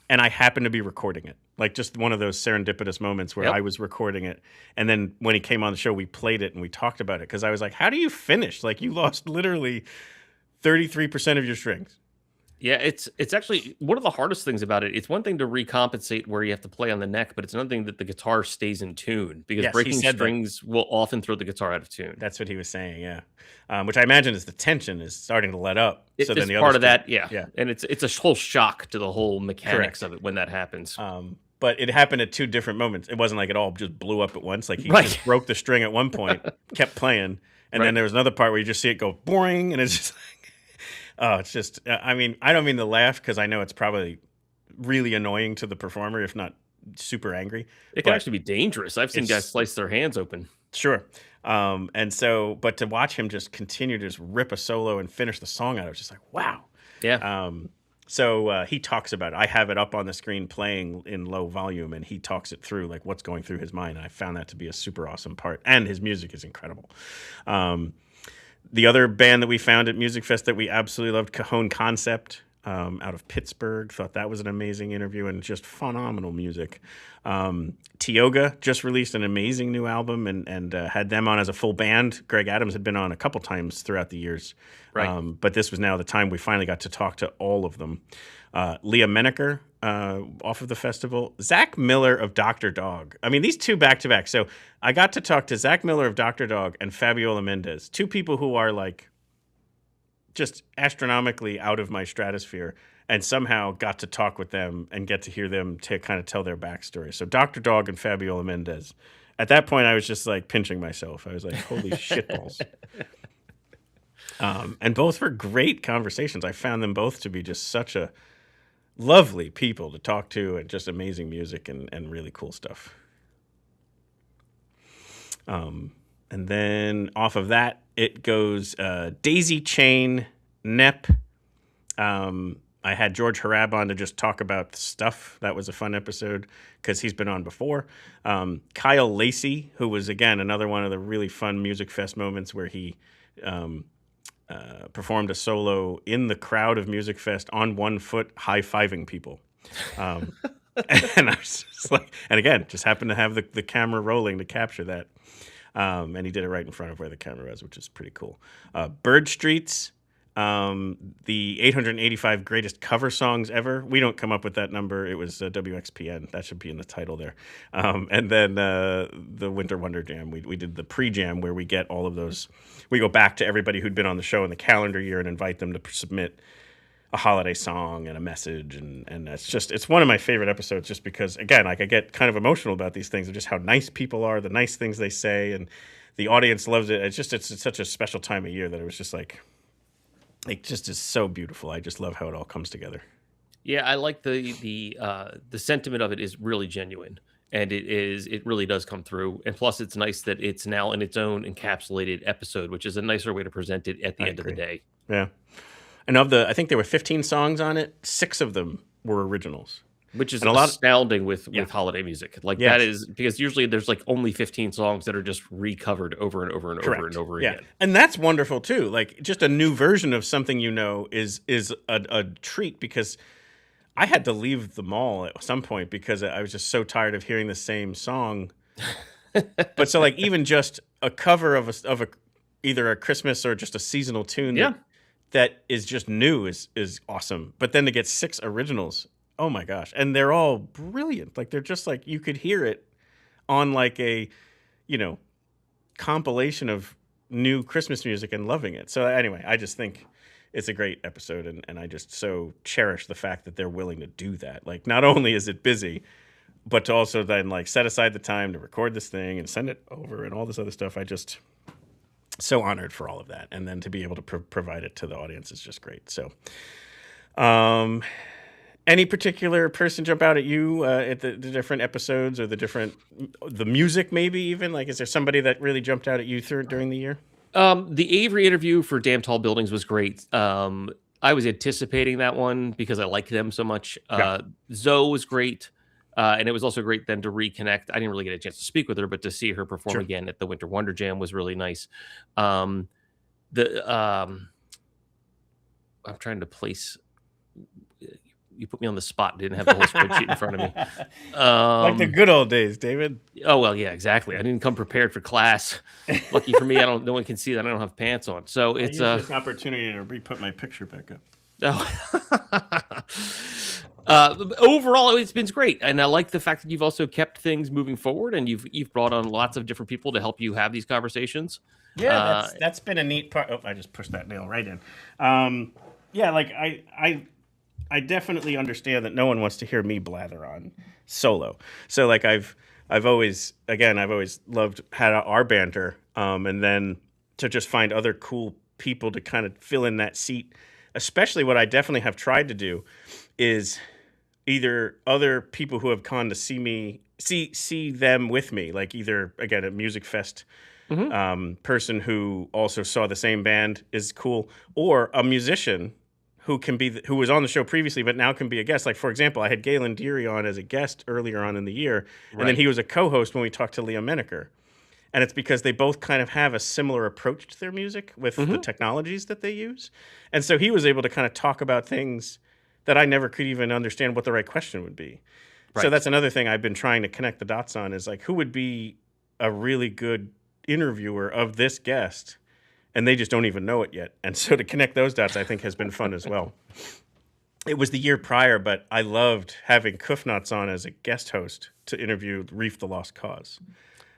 and I happened to be recording it. Like, just one of those serendipitous moments where I was recording it. And then when he came on the show, we played it and we talked about it. Because I was like, how do you finish? Like, you lost literally 33% of your strings. Yeah, it's actually one of the hardest things about it. It's one thing to recompensate where you have to play on the neck, but it's another thing that the guitar stays in tune, because breaking strings will often throw the guitar out of tune. That's what he was saying, yeah. Which I imagine is the tension is starting to let up. It's then the part of that, yeah. And it's a whole shock to the whole mechanics of it when that happens. But it happened at 2 different moments. It wasn't like it all just blew up at once. Like, he just broke the string at one point, kept playing, and then there was another part where you just see it go boing, and it's just like, oh, it's just, I mean, I don't mean to laugh because I know it's probably really annoying to the performer, if not super angry. It can actually be dangerous. I've seen guys slice their hands open. Sure. And so, but to watch him just continue to just rip a solo and finish the song out, I was just like, wow. Yeah. So he talks about it. I have it up on the screen playing in low volume, and he talks it through, like what's going through his mind. And I found that to be a super awesome part. And his music is incredible. The other band that we found at Musikfest that we absolutely loved, Cajon Concept, out of Pittsburgh. Thought that was an amazing interview and just phenomenal music. Tioga just released an amazing new album and had them on as a full band. Greg Adams had been on a couple times throughout the years. Right. But this was now the time we finally got to talk to all of them. Leah Menaker off of the festival. Zach Miller of Dr. Dog. I mean, these two back-to-back. So I got to talk to Zach Miller of Dr. Dog and Fabiola Mendez, two people who are like just astronomically out of my stratosphere, and somehow got to talk with them and get to hear them to kind of tell their backstory. So Dr. Dog and Fabiola Mendez. At that point, I was just like pinching myself. I was like, holy shitballs. And both were great conversations. I found them both to be just such a lovely people to talk to and just amazing music and really cool stuff. And then off of that, it goes Daisy Chain, Nep. I had George Harab on to just talk about stuff. That was a fun episode because he's been on before. Kyle Lacey, who was, again, another one of the really fun Musikfest moments where he performed a solo in the crowd of Musikfest on 1 foot, high-fiving people. And I was just like, and again, just happened to have the camera rolling to capture that. And he did it right in front of where the camera was, which is pretty cool. Bird Streets, the 885 greatest cover songs ever. We don't come up with that number. It was WXPN. That should be in the title there. And then the Winter Wonder Jam. We did the pre-jam where we get all of those. We go back to everybody who'd been on the show in the calendar year and invite them to submit a holiday song and a message. And it's one of my favorite episodes just because, again, like I get kind of emotional about these things of just how nice people are, the nice things they say, and the audience loves it. It's such a special time of year that it was just like, it just is so beautiful. I just love how it all comes together. Yeah, I like the sentiment of it is really genuine, and it really does come through. And plus, it's nice that it's now in its own encapsulated episode, which is a nicer way to present it at the end of the day. Yeah, and I think there were 15 songs on it. 6 of them were originals, which is and a lot astounding with holiday music. Like that is because usually there's like only 15 songs that are just recovered over and over and over and over again. And that's wonderful too. Like just a new version of something is a treat because I had to leave the mall at some point because I was just so tired of hearing the same song. But so like even just a cover of either a Christmas or just a seasonal tune that is just new is awesome. But then to get 6 originals, oh my gosh. And they're all brilliant. Like they're just like you could hear it on like a, compilation of new Christmas music and loving it. So anyway, I just think it's a great episode and I just so cherish the fact that they're willing to do that. Like not only is it busy, but to also then like set aside the time to record this thing and send it over and all this other stuff. I just so honored for all of that. And then to be able to provide it to the audience is just great. So, any particular person jump out at you at the different episodes or the music maybe even? Like, is there somebody that really jumped out at you during the year? The Avery interview for Damn Tall Buildings was great. I was anticipating that one because I like them so much. Zoe was great. And it was also great then to reconnect. I didn't really get a chance to speak with her, but to see her perform again at the Winter Wonder Jam was really nice. I'm trying to place... You put me on the spot. Didn't have the whole spreadsheet in front of me. Like the good old days, David. Oh, well, yeah, exactly. I didn't come prepared for class. Lucky for me, no one can see that I don't have pants on. So it's this opportunity to re-put my picture back up. Overall, it's been great, and I like the fact that you've also kept things moving forward, and you've brought on lots of different people to help you have these conversations. Yeah, that's been a neat part. Oh, I just pushed that nail right in. Like I definitely understand that no one wants to hear me blather on solo. So like I've always loved had our banter, and then to just find other cool people to kind of fill in that seat. Especially what I definitely have tried to do is either other people who have gone to see me see them with me, like either again a Musikfest person who also saw the same band is cool, or a musician who was on the show previously but now can be a guest. Like for example, I had Galen Deary on as a guest earlier on in the year, and then he was a co-host when we talked to Leah Menaker. And it's because they both kind of have a similar approach to their music with the technologies that they use. And so he was able to kind of talk about things that I never could even understand what the right question would be. So Right. that's another thing I've been trying to connect the dots on is like, who would be a really good interviewer of this guest? And they just don't even know it yet. And so to connect those dots, I think has been fun as well. It was the year prior, but I loved having Kufnuts on as a guest host to interview Reef the Lost Cause.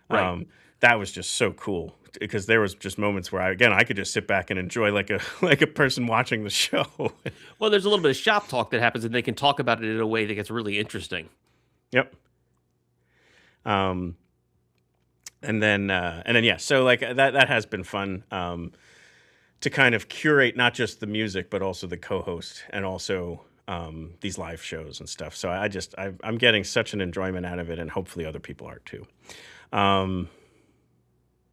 Right. That was just so cool because there was just moments where I could just sit back and enjoy like a person watching the show. Well, there's a little bit of shop talk that happens, and they can talk about it in a way that gets really interesting. Yep. And then yeah, so like that has been fun to kind of curate not just the music but also the co-host and also these live shows and stuff. So I'm getting such an enjoyment out of it, and hopefully other people are too.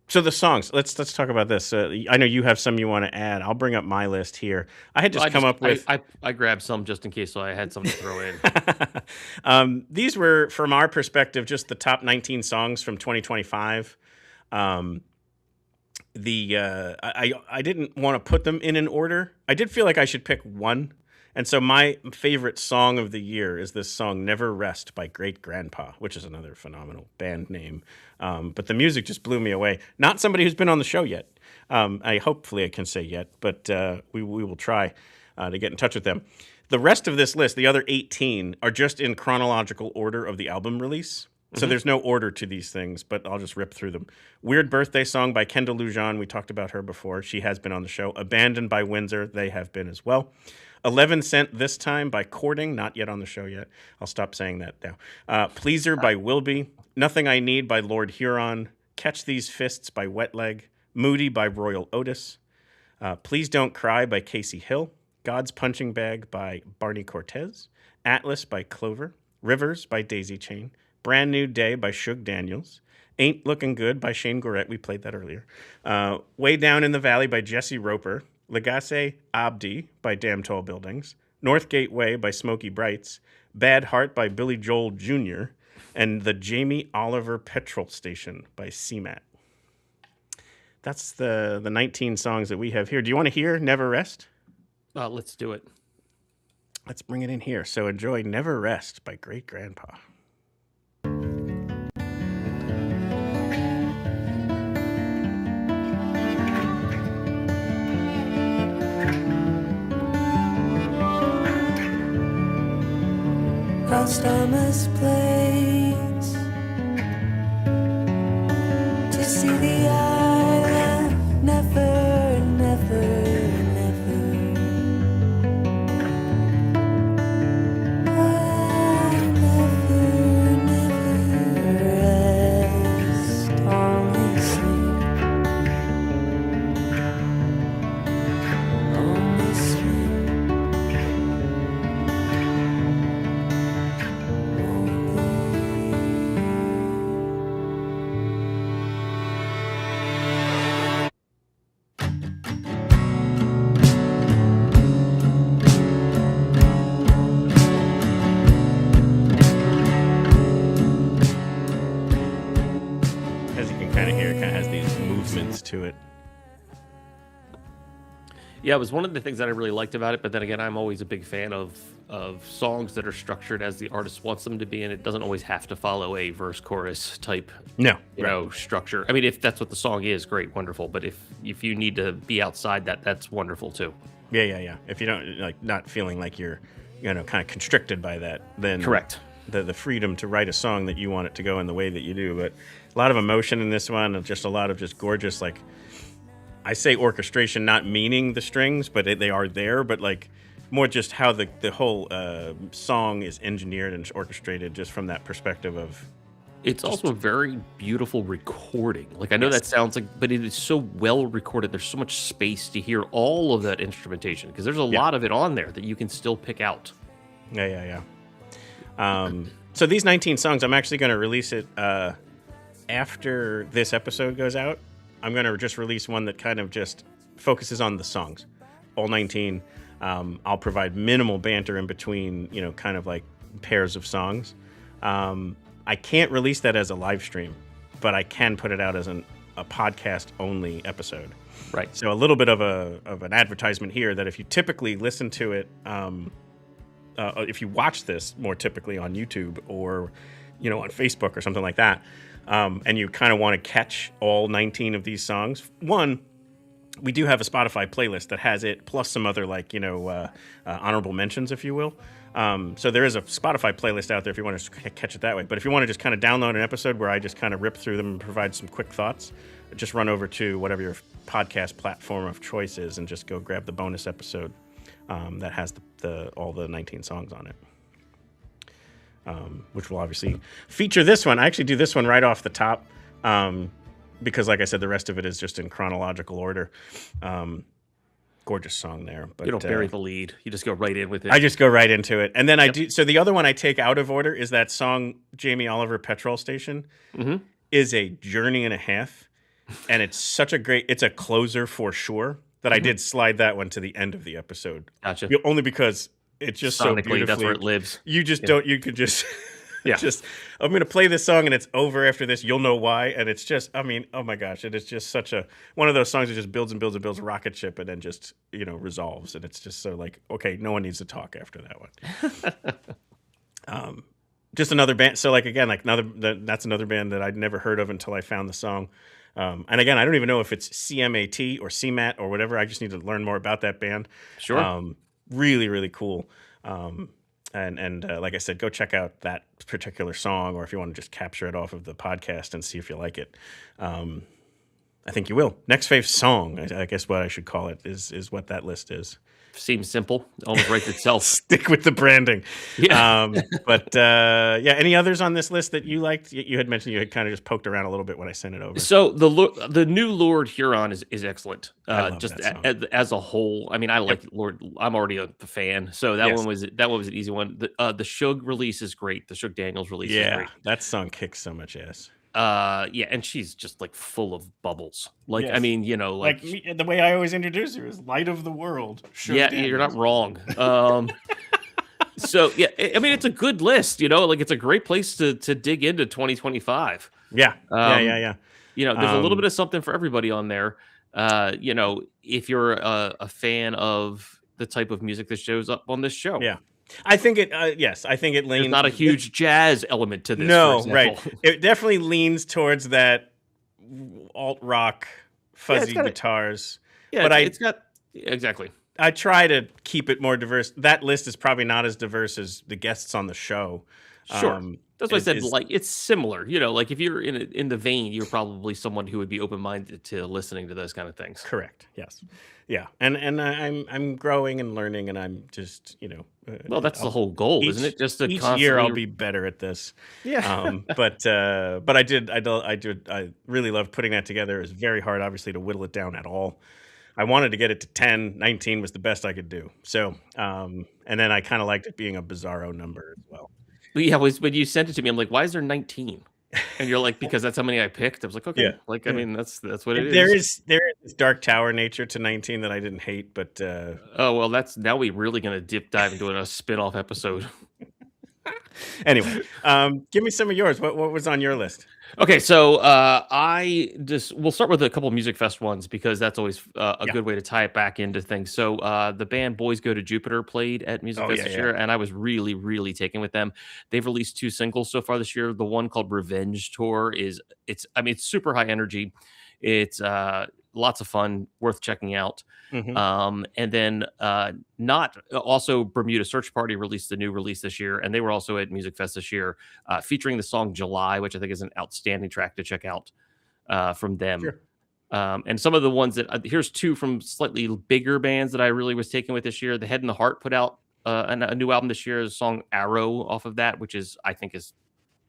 So the songs, let's talk about this. I know you have some you want to add. I'll bring up my list here. I had just come up with. I grabbed some just in case, so I had some to throw in. These were, from our perspective, just the top 19 songs from 2025. I didn't want to put them in an order. I did feel like I should pick one. And so my favorite song of the year is this song, Never Rest by Great Grandpa, which is another phenomenal band name. But the music just blew me away. Not somebody who's been on the show yet. Hopefully I can say yet, but we will try to get in touch with them. The rest of this list, the other 18, are just in chronological order of the album release. So there's no order to these things, but I'll just rip through them. Weird Birthday Song by Kendall Lujan. We talked about her before. She has been on the show. Abandoned by Windsor. They have been as well. 11 Cent This Time by Courting. Not yet on the show yet. I'll stop saying that now. Pleaser by Wilby. Nothing I Need by Lord Huron. Catch These Fists by Wet Leg. Moody by Royal Otis. Please Don't Cry by Casey Hill. God's Punching Bag by Barney Cortez. Atlas by Clover. Rivers by Daisy Chain. Brand New Day by Suge Daniels. Ain't Looking Good by Shane Gorett. We played that earlier. Way Down in the Valley by Jesse Roper. Legace Abdi by Damn Tall Buildings. North Gateway by Smokey Brights. Bad Heart by Billy Joel Jr. And The Jamie Oliver Petrol Station by CMAT. That's the 19 songs that we have here. Do you want to hear Never Rest? Let's do it. Let's bring it in here. So enjoy Never Rest by Great Grandpa. Cross Thomas Place to see the island. Never, never, never. I'll never, never rest. Only sleep. Only sleep. As you can kind of hear, it kind of has these movements to it. Yeah, it was one of the things that I really liked about it. But then again, I'm always a big fan of songs that are structured as the artist wants them to be, and it doesn't always have to follow a verse chorus type, No, structure. I mean, if that's what the song is, great, wonderful. But if you need to be outside that, that's wonderful too. Yeah. If you don't like, not feeling like you're, kind of constricted by that, then Correct. The freedom to write a song that you want it to go in the way that you do. But a lot of emotion in this one, and just a lot of just gorgeous, like, I say orchestration, not meaning the strings, but they are there, but like more just how the whole song is engineered and orchestrated, just from that perspective of. It's also a very beautiful recording. Like, I know Yes. that sounds like, but it is so well recorded. There's so much space to hear all of that instrumentation, because there's a lot of it on there that you can still pick out. Yeah. So these 19 songs, I'm actually going to release it after this episode goes out. I'm going to just release one that kind of just focuses on the songs, all 19. I'll provide minimal banter in between, kind of like pairs of songs. I can't release that as a live stream, but I can put it out as a podcast only episode. Right. So a little bit of an advertisement here that if you typically listen to it, if you watch this more typically on YouTube or on Facebook or something like that, and you kind of want to catch all 19 of these songs, we do have a Spotify playlist that has it, plus some other honorable mentions, if you will. So there is a Spotify playlist out there if you want to catch it that way. But if you want to just kind of download an episode where I just kind of rip through them and provide some quick thoughts, just run over to whatever your podcast platform of choice is and just go grab the bonus episode that has all the 19 songs on it. Which will obviously feature this one. I actually do this one right off the top. Because like I said, the rest of it is just in chronological order. Gorgeous song there. But You don't bury the lead. You just go right in with it. I just go right into it. And then I do. So the other one I take out of order is that song, Jamie Oliver, Petrol Station, is a journey and a half. And it's such it's a closer for sure that I did slide that one to the end of the episode. Gotcha. Only because it's just so Sonically, beautifully. that's where it lives. You just don't, you could just... Yeah. I'm going to play this song and it's over after this. You'll know why. And it's just, oh my gosh, it is just such one of those songs that just builds and builds and builds a rocket ship and then just, resolves. And it's just so okay, no one needs to talk after that one. Just another band. So that's another band that I'd never heard of until I found the song. And again, I don't even know if it's CMAT or CMAT or whatever. I just need to learn more about that band. Sure. Really, really cool. And like I said, go check out that particular song, or if you want to just capture it off of the podcast and see if you like it. I think you will. Next fave song, I guess what I should call it, is what that list is. Seems simple. Almost writes itself. Stick with the branding. Yeah. Any others on this list that you liked? You had mentioned you had kind of just poked around a little bit when I sent it over. So the new Lord Huron is excellent. I love Just that song. as a whole. I mean, I like Lord. I'm already a fan, so that one was an easy one. The Suge release is great. The Suge Daniels release is great. That song kicks so much ass. And she's just full of bubbles. Yes. I mean, the way I always introduce her is light of the world. You're not wrong. So I mean, it's a good list. It's a great place to dig into 2025. Yeah. There's a little bit of something for everybody on there. If you're a fan of the type of music that shows up on this show. Yeah. I think it. I think it leans. There's not a huge jazz element to this. No, for right. example. It definitely leans towards that alt rock, fuzzy guitars. Yeah, but it's got exactly. I try to keep it more diverse. That list is probably not as diverse as the guests on the show. Sure. That's why I said it's similar. If you're in the vein, you're probably someone who would be open minded to listening to those kind of things. Correct. Yes. Yeah. And I'm growing and learning, and I'm just well, that's the whole goal, isn't it? Just to each constantly... year I'll be better at this. Yeah. But I really loved putting that together. It was very hard, obviously, to whittle it down at all. I wanted to get it to 10. 19 was the best I could do. So, and then I kind of liked it being a bizarro number as well. But yeah, when you sent it to me, I'm like, why is there 19? And you're like, because that's how many I picked. I was like, okay. I mean, that's what it is. There is this Dark Tower nature to 19 that I didn't hate, but oh well, now we're really gonna dive into a spin-off episode. Anyway, give me some of yours. What was on your list? Okay, so we'll start with a couple of Musikfest ones because that's always a good way to tie it back into things. So the band Boys Go to Jupiter played at Musikfest this year, and I was really, really taken with them. They've released 2 singles so far this year. The one called Revenge Tour it's super high energy. It's lots of fun, worth checking out. Mm-hmm. And then also Bermuda Search Party released the new release this year, and they were also at Musikfest this year, featuring the song July, which I think is an outstanding track to check out from them. Sure. And some of the ones that here's 2 from slightly bigger bands that I really was taken with this year. The Head and the Heart put out a new album this year, a song Arrow off of that, which I think is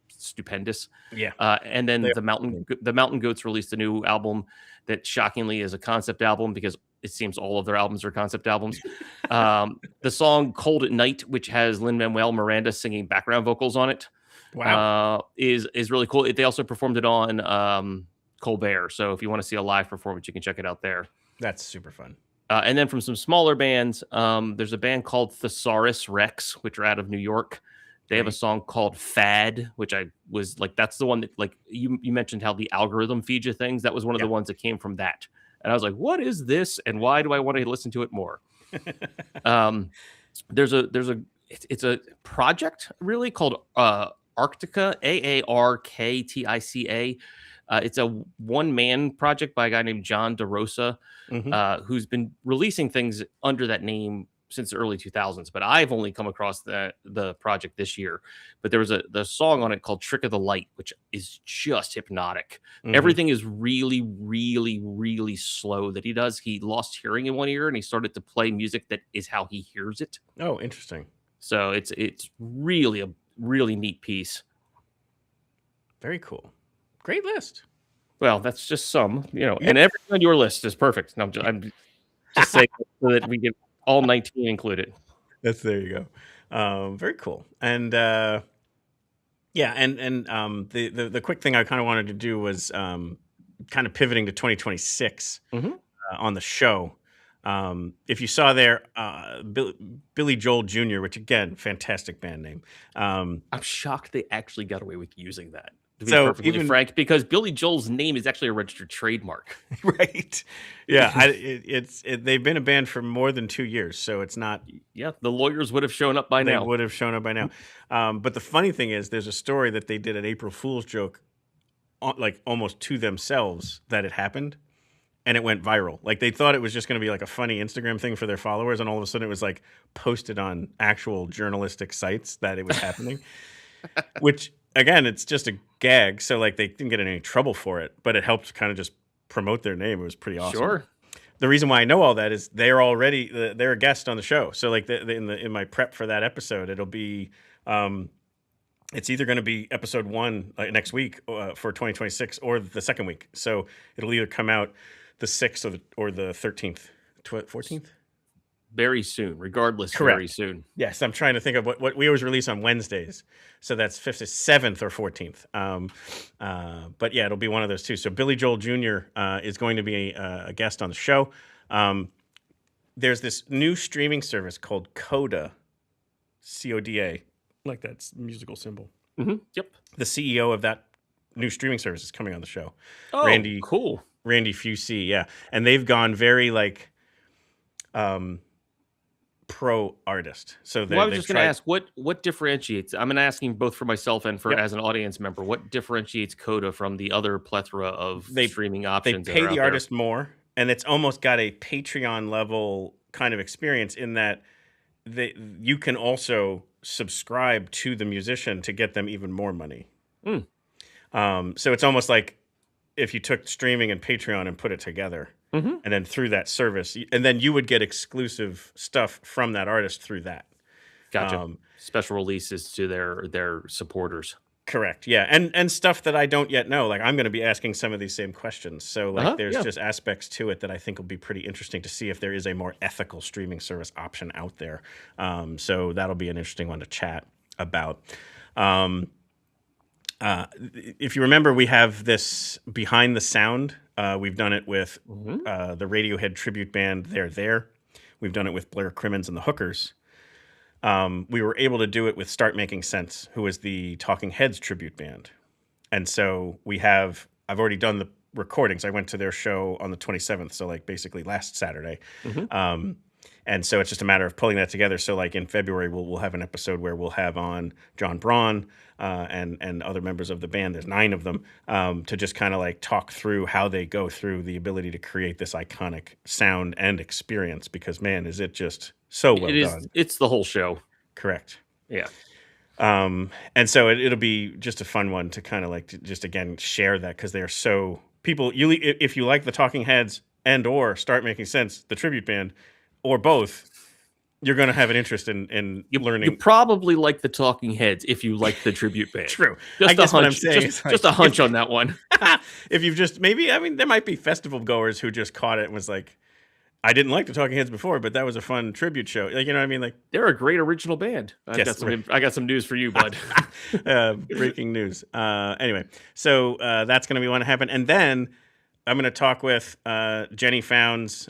stupendous. Yeah. And then the Mountain Goats released a new album that shockingly is a concept album because it seems all of their albums are concept albums. The song Cold at Night, which has Lin-Manuel Miranda singing background vocals on it, is really cool. They also performed it on Colbert. So if you want to see a live performance, you can check it out there. That's super fun. And then from some smaller bands, there's a band called Thesaurus Rex, which are out of New York. They have a song called Fad, which I was like, that's the one that, like, you mentioned how the algorithm feeds you things. That was one of the ones that came from that. And I was like, what is this? And why do I want to listen to it more? um, it's a project really called Arctica, Arktica. It's a one-man project by a guy named John DeRosa, who's been releasing things under that name since the early 2000s. But I've only come across the project this year. But there was the song on it called Trick of the Light, which is just hypnotic. Everything is really, really, really slow that he does. He lost hearing in one ear and he started to play music that is how he hears it. Oh, interesting. So it's really a really neat piece. Very cool. Great list. Well, that's just some, and everything on your list is perfect. No, I'm just saying so that we get all 19 included. There you go. Very cool. And the quick thing I kind of wanted to do was kind of pivoting to 2026 on the show. If you saw there, Billy Joel Jr., which again, fantastic band name. I'm shocked they actually got away with using that. To be perfectly frank, because Billy Joel's name is actually a registered trademark. Right. Yeah. They've been a band for more than 2 years, so it's not. Yeah, the lawyers would have shown up by now. They would have shown up by now. But the funny thing is, there's a story that they did an April Fool's joke, like almost to themselves, that it happened, and it went viral. Like they thought it was just going to be like a funny Instagram thing for their followers, and all of a sudden it was like posted on actual journalistic sites that it was happening, which. Again, it's just a gag, so like they didn't get in any trouble for it, but it helped kind of just promote their name. It was pretty awesome. Sure. The reason why I know all that is they're a guest on the show. So like in my prep for that episode, it'll be it's either going to be episode 1 next week for 2026 or the second week. So it'll either come out the 6th or the 13th, 14th. Very soon, regardless. Correct. Very soon. Yes, I'm trying to think of what we always release on Wednesdays, so that's 5th, 7th, or 14th. But yeah, it'll be one of those two. So Billy Joel Jr. Is going to be a guest on the show. There's this new streaming service called Coda, CODA, like that's musical symbol. Yep. The CEO of that new streaming service is coming on the show. Oh, cool. Randy Fusey, yeah, and they've gone very like. Pro artist. So I was just going to ask what differentiates. I'm asking both for myself and for as an audience member. What differentiates Coda from the other plethora of streaming options? They pay the artist more, and it's almost got a Patreon level kind of experience in that you can also subscribe to the musician to get them even more money. So it's almost like if you took streaming and Patreon and put it together. And then through that service, and then you would get exclusive stuff from that artist through that. Gotcha. Special releases to their supporters. Correct. Yeah, and stuff that I don't yet know. Like I'm going to be asking some of these same questions. So like there's just aspects to it that I think will be pretty interesting to see if there is a more ethical streaming service option out there. So that'll be an interesting one to chat about. If you remember, we have this Behind the Sound. We've done it with the Radiohead tribute band They're There. We've done it with Blair Crimmins and the Hookers. We were able to do it with Start Making Sense, who is the Talking Heads tribute band. And so I've already done the recordings. I went to their show on the 27th, so like basically last Saturday. And so it's just a matter of pulling that together. So like in February, we'll have an episode where we'll have on John Braun and other members of the band. There's 9 of them to just kind of like talk through how they go through the ability to create this iconic sound and experience. Because man, is it just so well done. It's the whole show. Correct. Yeah. And so it'll be just a fun one to kind of like to just again share that because they are so people. If you like the Talking Heads and or Start Making Sense, the tribute band. Or both, you're going to have an interest in learning. You probably like the Talking Heads if you like the tribute band. True. Just I guess what I'm saying just a hunch on that one. If you've just there might be festival goers who just caught it and was like, I didn't like the Talking Heads before, but that was a fun tribute show. Like, you know what I mean? Like they're a great original band. I got some news for you, bud. Breaking news. Anyway, so that's going to be one to happen. And then I'm going to talk with Jenny Founds,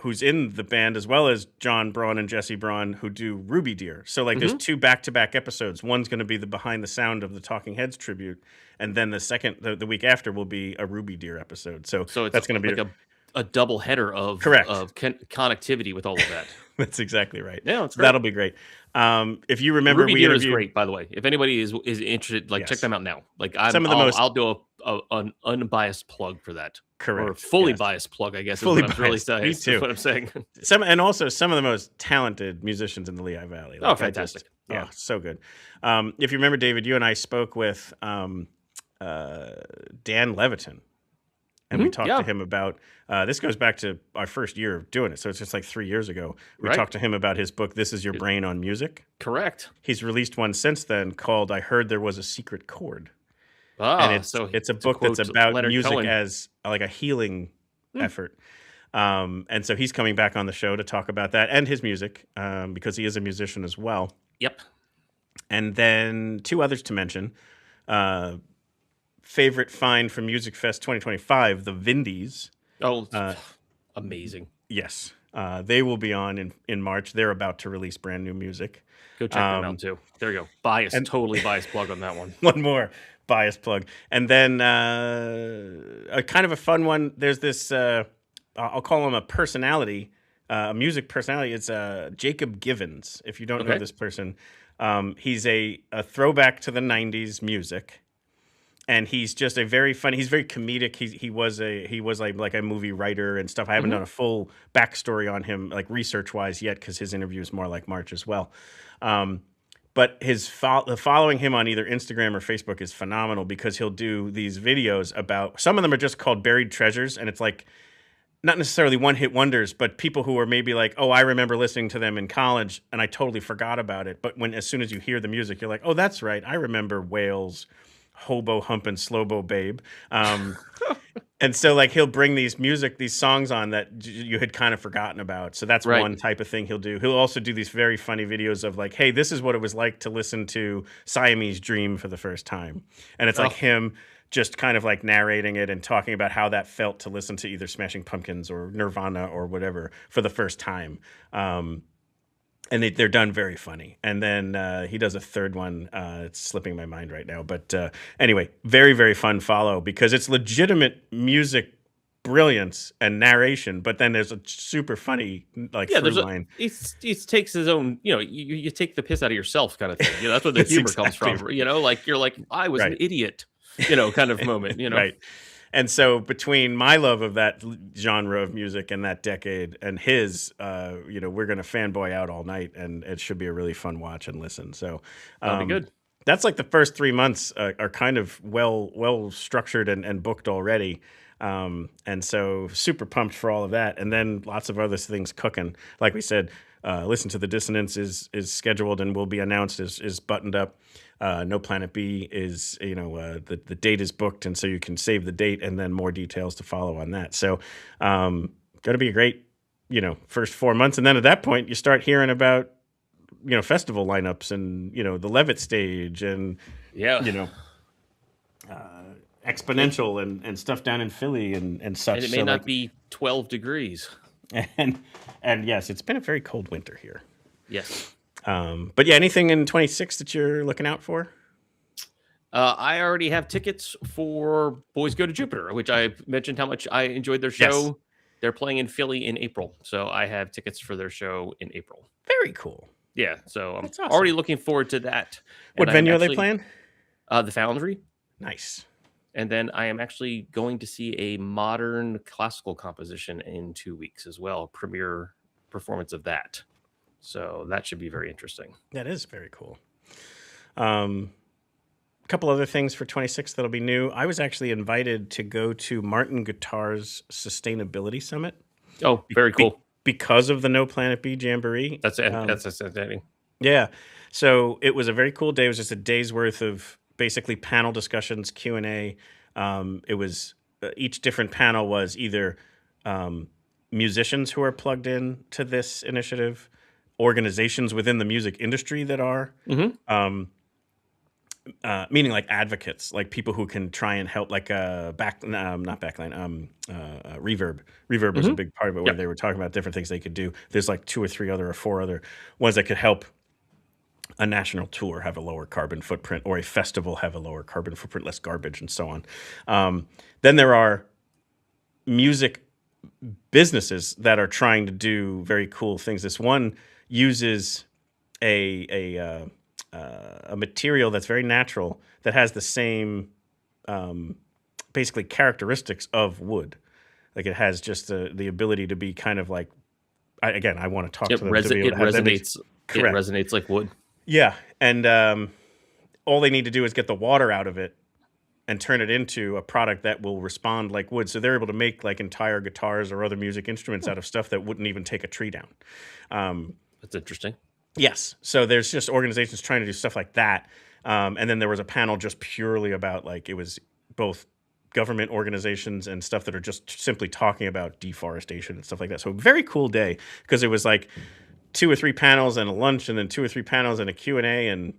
who's in the band, as well as John Braun and Jesse Braun, who do Ruby Deer. So like there's 2 back-to-back episodes. One's going to be the behind the sound of the Talking Heads tribute, and then the second, the week after, will be a Ruby Deer episode. So So it's that's going to be like a double header of Correct. connectivity with all of that. That's exactly right. Yeah, that's So great. that'll be great. If you remember, Ruby we Deer is interviewed great, by the way. If anybody is interested, like check Yes. them out now. Like Some of the most- I'll do an unbiased plug for that. Correct. Or fully yes. biased plug, I guess. Fully is what I'm really biased. saying. Me Is too. what I'm saying. And also some of the most talented musicians in the Lehigh Valley. Oh, fantastic. Yeah, Yeah. so good. If you remember, David, you and I spoke with Dan Levitin, and we talked to him about, this goes back to our first year of doing it, so it's just like 3 years ago. We Right. talked to him about his book, This Is Your Brain on Music. Correct. He's released one since then called I Heard There Was a Secret Chord. Ah, And so it's a to book that's quote about Leonard music Cohen. as like a healing effort. And so he's coming back on the show to talk about that and his music, because he is a musician as well. Yep. And then 2 others to mention. Favorite find from Musikfest 2025, the Vindies. Oh, amazing. Yes. They will be on in March. They're about to release brand new music. Go check them out too. There you go. Biased, totally biased plug on that one. One more bias plug. And then a kind of a fun one. There's this, I'll call him a personality, a music personality. It's Jacob Givens, if you don't know Okay. this person. He's a throwback to the 90s music. And he's just a very funny. He's very comedic. He was like a movie writer and stuff. I haven't done a full backstory on him, like research wise yet, because his interview is more like March as well. But following him on either Instagram or Facebook is phenomenal, because he'll do these videos about, some of them are just called Buried Treasures, and it's like not necessarily one-hit wonders, but people who are maybe like, oh, I remember listening to them in college and I totally forgot about it. But as soon as you hear the music, you're like, oh, that's right, I remember Wales, Hobo Humpin' Slowbo Babe. And so like he'll bring these songs on that you had kind of forgotten about. So that's Right. one type of thing he'll do. He'll also do these very funny videos of like, hey, this is what it was like to listen to Siamese Dream for the first time. And it's like him just kind of like narrating it and talking about how that felt to listen to either Smashing Pumpkins or Nirvana or whatever for the first time. And they're done very funny. And then he does a third one. It's slipping my mind right now. But anyway, very, very fun follow, because it's legitimate music brilliance and narration, but then there's a super funny like through line. He takes his own, you take the piss out of yourself kind of thing. That's where the That's humor comes exactly from. Like you're like, I was an Right. idiot, kind of moment, Right. And so between my love of that genre of music and that decade and his, we're going to fanboy out all night, and it should be a really fun watch and listen. So That'll be good. That's like the first 3 months are kind of well structured and booked already. And so super pumped for all of that. And then lots of other things cooking. Like we said, Listen to the Dissonance is scheduled and will be announced, is buttoned up. No Planet B is, the date is booked, and so you can save the date, and then more details to follow on that. So going to be a great, first 4 months. And then at that point, you start hearing about, festival lineups and, the Levitt stage and, Exponential and stuff down in Philly and such. And it may not be 12 degrees. And yes, it's been a very cold winter here. Yes. But yeah, anything in 26 that you're looking out for? I already have tickets for Boys Go to Jupiter, which I mentioned how much I enjoyed their show. Yes. They're playing in Philly in April. So I have tickets for their show in April. Very cool. Yeah. So I'm That's awesome. already looking forward to that. What And I'm venue are they actually- playing? The Foundry. Nice. And then I am actually going to see a modern classical composition in 2 weeks as well. Premiere performance of that. So that should be very interesting. That is very cool. A couple other things for 26 that'll be new. I was actually invited to go to Martin Guitar's Sustainability Summit. Oh, very cool. Because of the No Planet B Jamboree. That's fascinating. Yeah. So it was a very cool day. It was just a day's worth of basically panel discussions, Q&A. It was each different panel was either musicians who are plugged in to this initiative, organizations within the music industry that are, meaning like advocates, like people who can try and help, like not backline, Reverb. Reverb was a big part of it, where Yep. they were talking about different things they could do. There's like 2 or 3 other or 4 other ones that could help a national tour have a lower carbon footprint, or a festival have a lower carbon footprint, less garbage, and so on. Then there are music businesses that are trying to do very cool things. This one uses a material that's very natural, that has the same basically characteristics of wood. Like, it has just the ability to be kind of like, I want to talk to them to be able It to have that resonates. It correct. resonates like wood. Yeah, and all they need to do is get the water out of it and turn it into a product that will respond like wood. So they're able to make like entire guitars or other music instruments out of stuff that wouldn't even take a tree down. That's interesting. Yes. So there's just organizations trying to do stuff like that. And then there was a panel just purely about, like, it was both government organizations and stuff that are just simply talking about deforestation and stuff like that. So very cool day, because it was like 2 or 3 panels and a lunch, and then 2 or 3 panels and a Q&A, and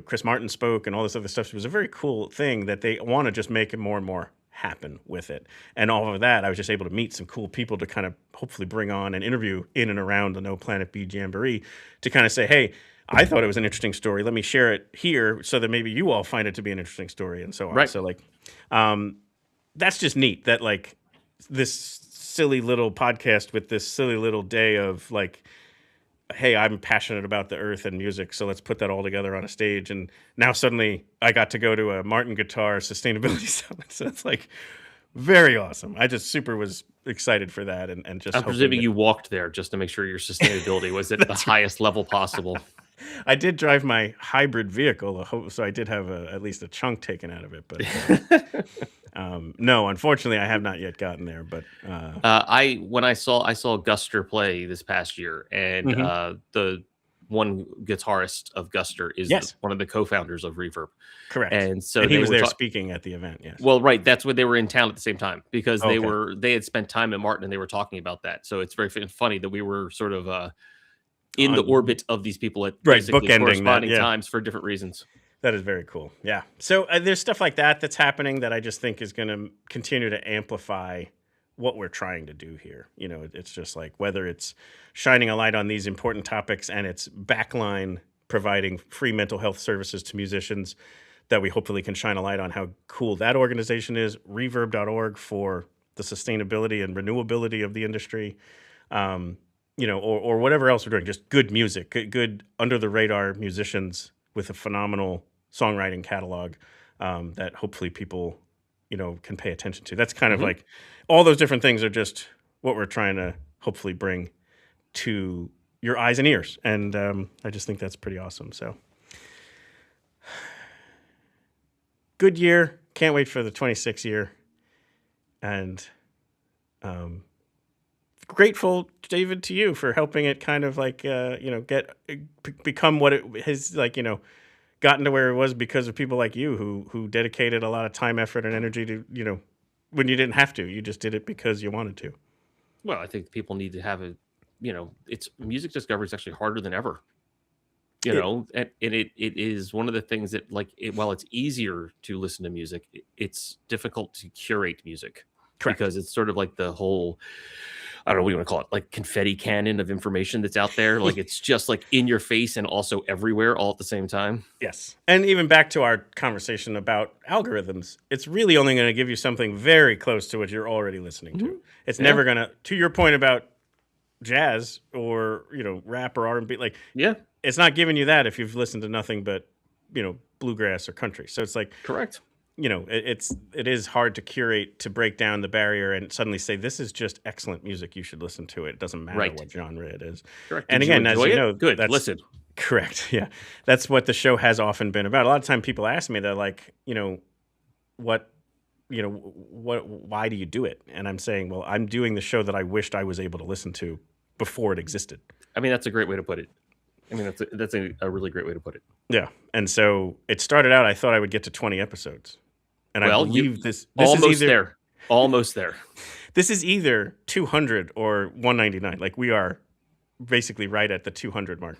Chris Martin spoke and all this other stuff. So it was a very cool thing that they want to just make it more and more happen with it. And all of that, I was just able to meet some cool people to kind of hopefully bring on and interview in and around the No Planet B Jamboree, to kind of say, hey, I thought it was an interesting story. Let me share it here so that maybe you all find it to be an interesting story, and so on. Right. So like, that's just neat that like this silly little podcast with this silly little day of like, hey, I'm passionate about the earth and music, so let's put that all together on a stage. And now suddenly I got to go to a Martin Guitar Sustainability Summit. So it's like very awesome. I just super was excited for that, and just I'm hoping presuming that- you walked there just to make sure your sustainability was at the highest level possible. I did drive my hybrid vehicle, so I did have at least a chunk taken out of it. But no, unfortunately, I have not yet gotten there. But When I saw Guster play this past year, and the one guitarist of Guster is Yes. one of the co-founders of Reverb. correct. And so and he they was were there ta- speaking at the event. Yes. Well, right, that's when they were in town at the same time, because Okay. they had spent time at Martin and they were talking about that. So it's very funny that we were sort of in the On- orbit of these people at Right, basically bookending that, corresponding yeah. times for different reasons. That is very cool. Yeah. So there's stuff like that that's happening that I just think is going to continue to amplify what we're trying to do here. It's just like, whether it's shining a light on these important topics, and it's Backline providing free mental health services to musicians, that we hopefully can shine a light on how cool that organization is. Reverb.org for the sustainability and renewability of the industry. Or whatever else we're doing, just good music, good under the radar musicians with a phenomenal songwriting catalog that hopefully people, can pay attention to. That's kind of like, all those different things are just what we're trying to hopefully bring to your eyes and ears. And I just think that's pretty awesome. So good year. Can't wait for the 26th year. And grateful, David, to you for helping it kind of like, become what it has, like, gotten to where it was because of people like you who dedicated a lot of time, effort, and energy to, when you didn't have to. You just did it because you wanted to. Well, I think people need to have it's music discovery is actually harder than ever. And it is one of the things that, like, while it's easier to listen to music, it's difficult to curate music. Correct. Because it's sort of like the whole, I don't know what you want to call it, like confetti cannon of information that's out there. Like, it's just like in your face and also everywhere all at the same time. Yes. And even back to our conversation about algorithms, it's really only going to give you something very close to what you're already listening to. It's never going to your point about jazz or, rap or R&B, like, Yeah, it's not giving you that if you've listened to nothing but, bluegrass or country. So it's like, correct. it is hard to curate, to break down the barrier and suddenly say, this is just excellent music, you should listen to it. It doesn't matter Right. what genre it is. Correct. And Did you again, as enjoy you it? know, Good. that's Listen. correct. Yeah. That's what the show has often been about. A lot of time people ask me, they're like, why do you do it? And I'm saying, well, I'm doing the show that I wished I was able to listen to before it existed. I mean, that's a great way to put it. I mean, that's a really great way to put it. Yeah. And so it started out, I thought I would get to 20 episodes. And Well, I believe this Almost is either, there. Almost there. This is either 200 or 199. Like, we are basically right at the 200 mark.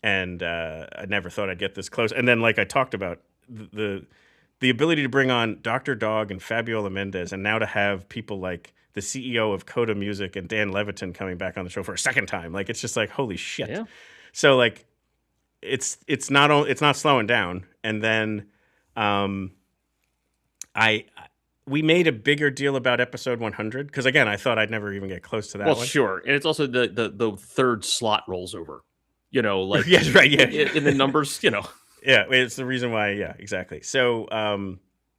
and I never thought I'd get this close. And then, like I talked about, the ability to bring on Dr. Dog and Fabiola Mendez, and now to have people like the CEO of Coda Music and Dan Levitin coming back on the show for a second time, like it's just like holy shit. Yeah. So like it's not slowing down. And then we made a bigger deal about episode 100 because again I thought I'd never even get close to that Well, one. sure, and it's also the third slot rolls over. Like Yes, right, yeah. in the numbers, Yeah, it's the reason why. Yeah, exactly. So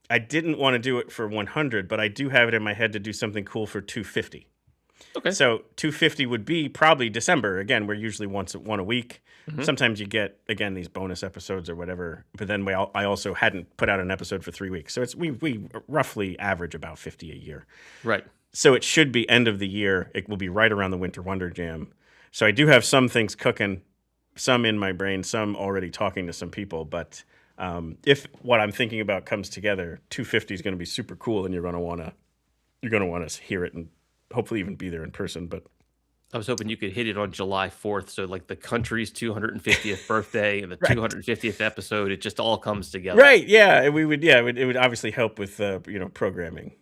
I didn't want to do it for 100, but I do have it in my head to do something cool for 250. Okay. So 250 would be probably December. Again, we're usually one a week. Mm-hmm. Sometimes you get, again, these bonus episodes or whatever. But then I also hadn't put out an episode for 3 weeks. So we roughly average about 50 a year. Right. So it should be end of the year. It will be right around the Winter Wonder Jam. So I do have some things cooking, some in my brain, some already talking to some people. But if what I'm thinking about comes together, 250 is going to be super cool, and you're going to want to hear it and hopefully even be there in person. But I was hoping you could hit it on July 4th, so like the country's 250th birthday and the Right. 250th episode, it just all comes together. right, yeah, we would, yeah, it would obviously help with programming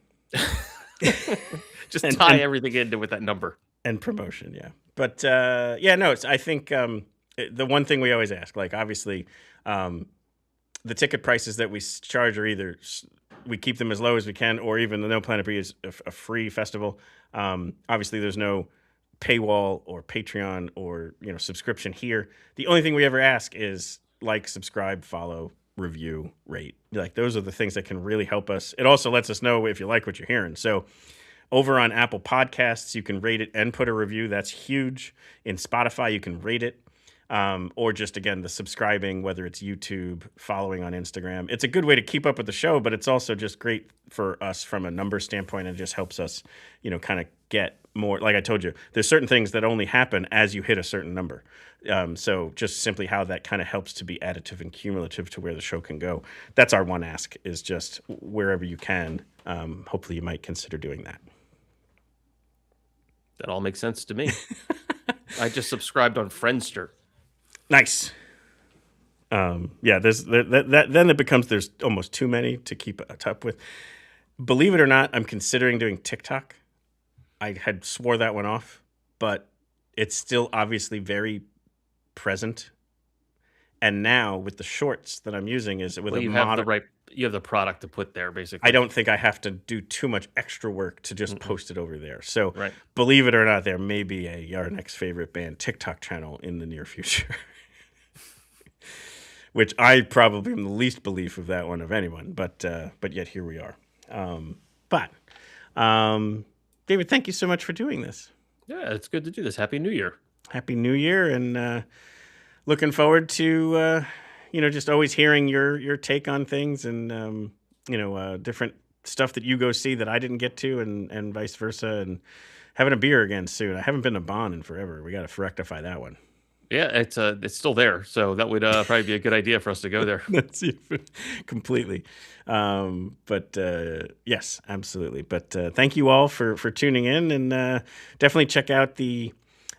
Just And- tie and- everything into with that number. and promotion, yeah. But yeah, no, I think the one thing we always ask, like obviously, the ticket prices that we charge are either we keep them as low as we can, or even the No Planet B is a free festival. Obviously, there's no paywall or Patreon or subscription here. The only thing we ever ask is like, subscribe, follow, review, rate. Like those are the things that can really help us. It also lets us know if you like what you're hearing. So over on Apple Podcasts, you can rate it and put a review. That's huge. In Spotify, you can rate it. Or just, again, the subscribing, whether it's YouTube, following on Instagram. It's a good way to keep up with the show, but it's also just great for us from a number standpoint, and just helps us, kind of get more. Like I told you, there's certain things that only happen as you hit a certain number. So just simply how that kind of helps to be additive and cumulative to where the show can go. That's our one ask, is just wherever you can. Hopefully you might consider doing that. That all makes sense to me. I just subscribed on Friendster. Nice. Yeah, then it becomes there's almost too many to keep up with. Believe it or not, I'm considering doing TikTok. I had swore that one off, but it's still obviously very present. And now with the shorts that I'm using is with Well, a you have modern. you have the product to put there, basically. I don't think I have to do too much extra work to just post it over there. So Right. believe it or not, there may be our next favorite band TikTok channel in the near future. Which I probably am the least belief of that one of anyone, but yet here we are. David, thank you so much for doing this. Yeah, it's good to do this. Happy New Year. Happy New Year, and looking forward to just always hearing your take on things, and different stuff that you go see that I didn't get to, and vice versa, and having a beer again soon. I haven't been to Bonn in forever. We got to rectify that one. Yeah, it's still there, so that would probably be a good idea for us to go there. That's completely. Yes, absolutely. But thank you all for tuning in, and definitely check out the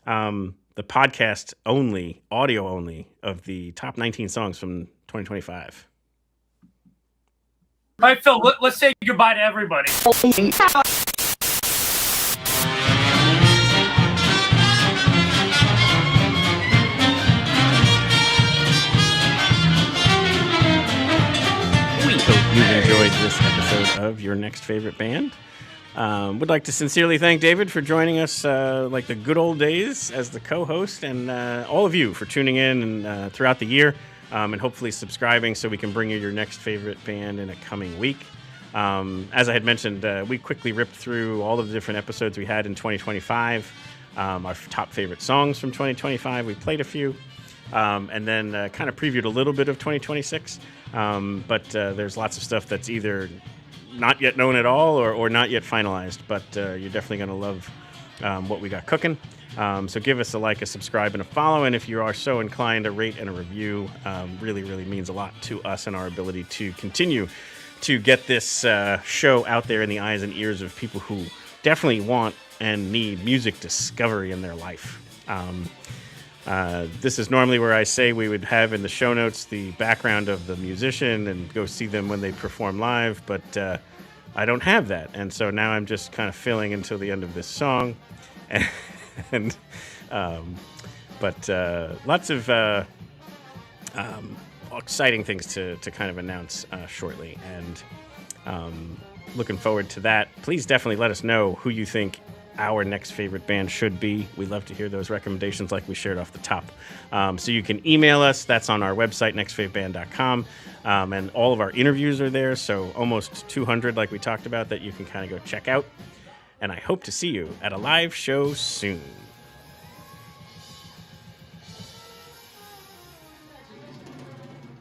podcast only, audio only, of the top 19 songs from 2025. All right, Phil, let's say goodbye to everybody. We hope you enjoyed this episode of Your Next Favorite Band. Would like to sincerely thank David for joining us like the good old days as the co-host, and all of you for tuning in and throughout the year, and hopefully subscribing so we can bring you your next favorite band in a coming week. As I had mentioned, we quickly ripped through all of the different episodes we had in 2025, our top favorite songs from 2025. We played a few, and then kind of previewed a little bit of 2026. But there's lots of stuff that's either not yet known at all or not yet finalized, but you're definitely going to love what we got cooking. So give us a like, a subscribe, and a follow, and if you are so inclined, a rate and a review. Really, really means a lot to us and our ability to continue to get this show out there in the eyes and ears of people who definitely want and need music discovery in their life. This is normally where I say we would have in the show notes the background of the musician and go see them when they perform live, but I don't have that. And so now I'm just kind of filling until the end of this song. And but lots of exciting things to kind of announce shortly. And looking forward to that. Please definitely let us know who you think our next favorite band should be. We love to hear those recommendations like we shared off the top. So you can email us. That's on our website, nextfaveband.com. And all of our interviews are there. So almost 200, like we talked about, that you can kind of go check out. And I hope to see you at a live show soon.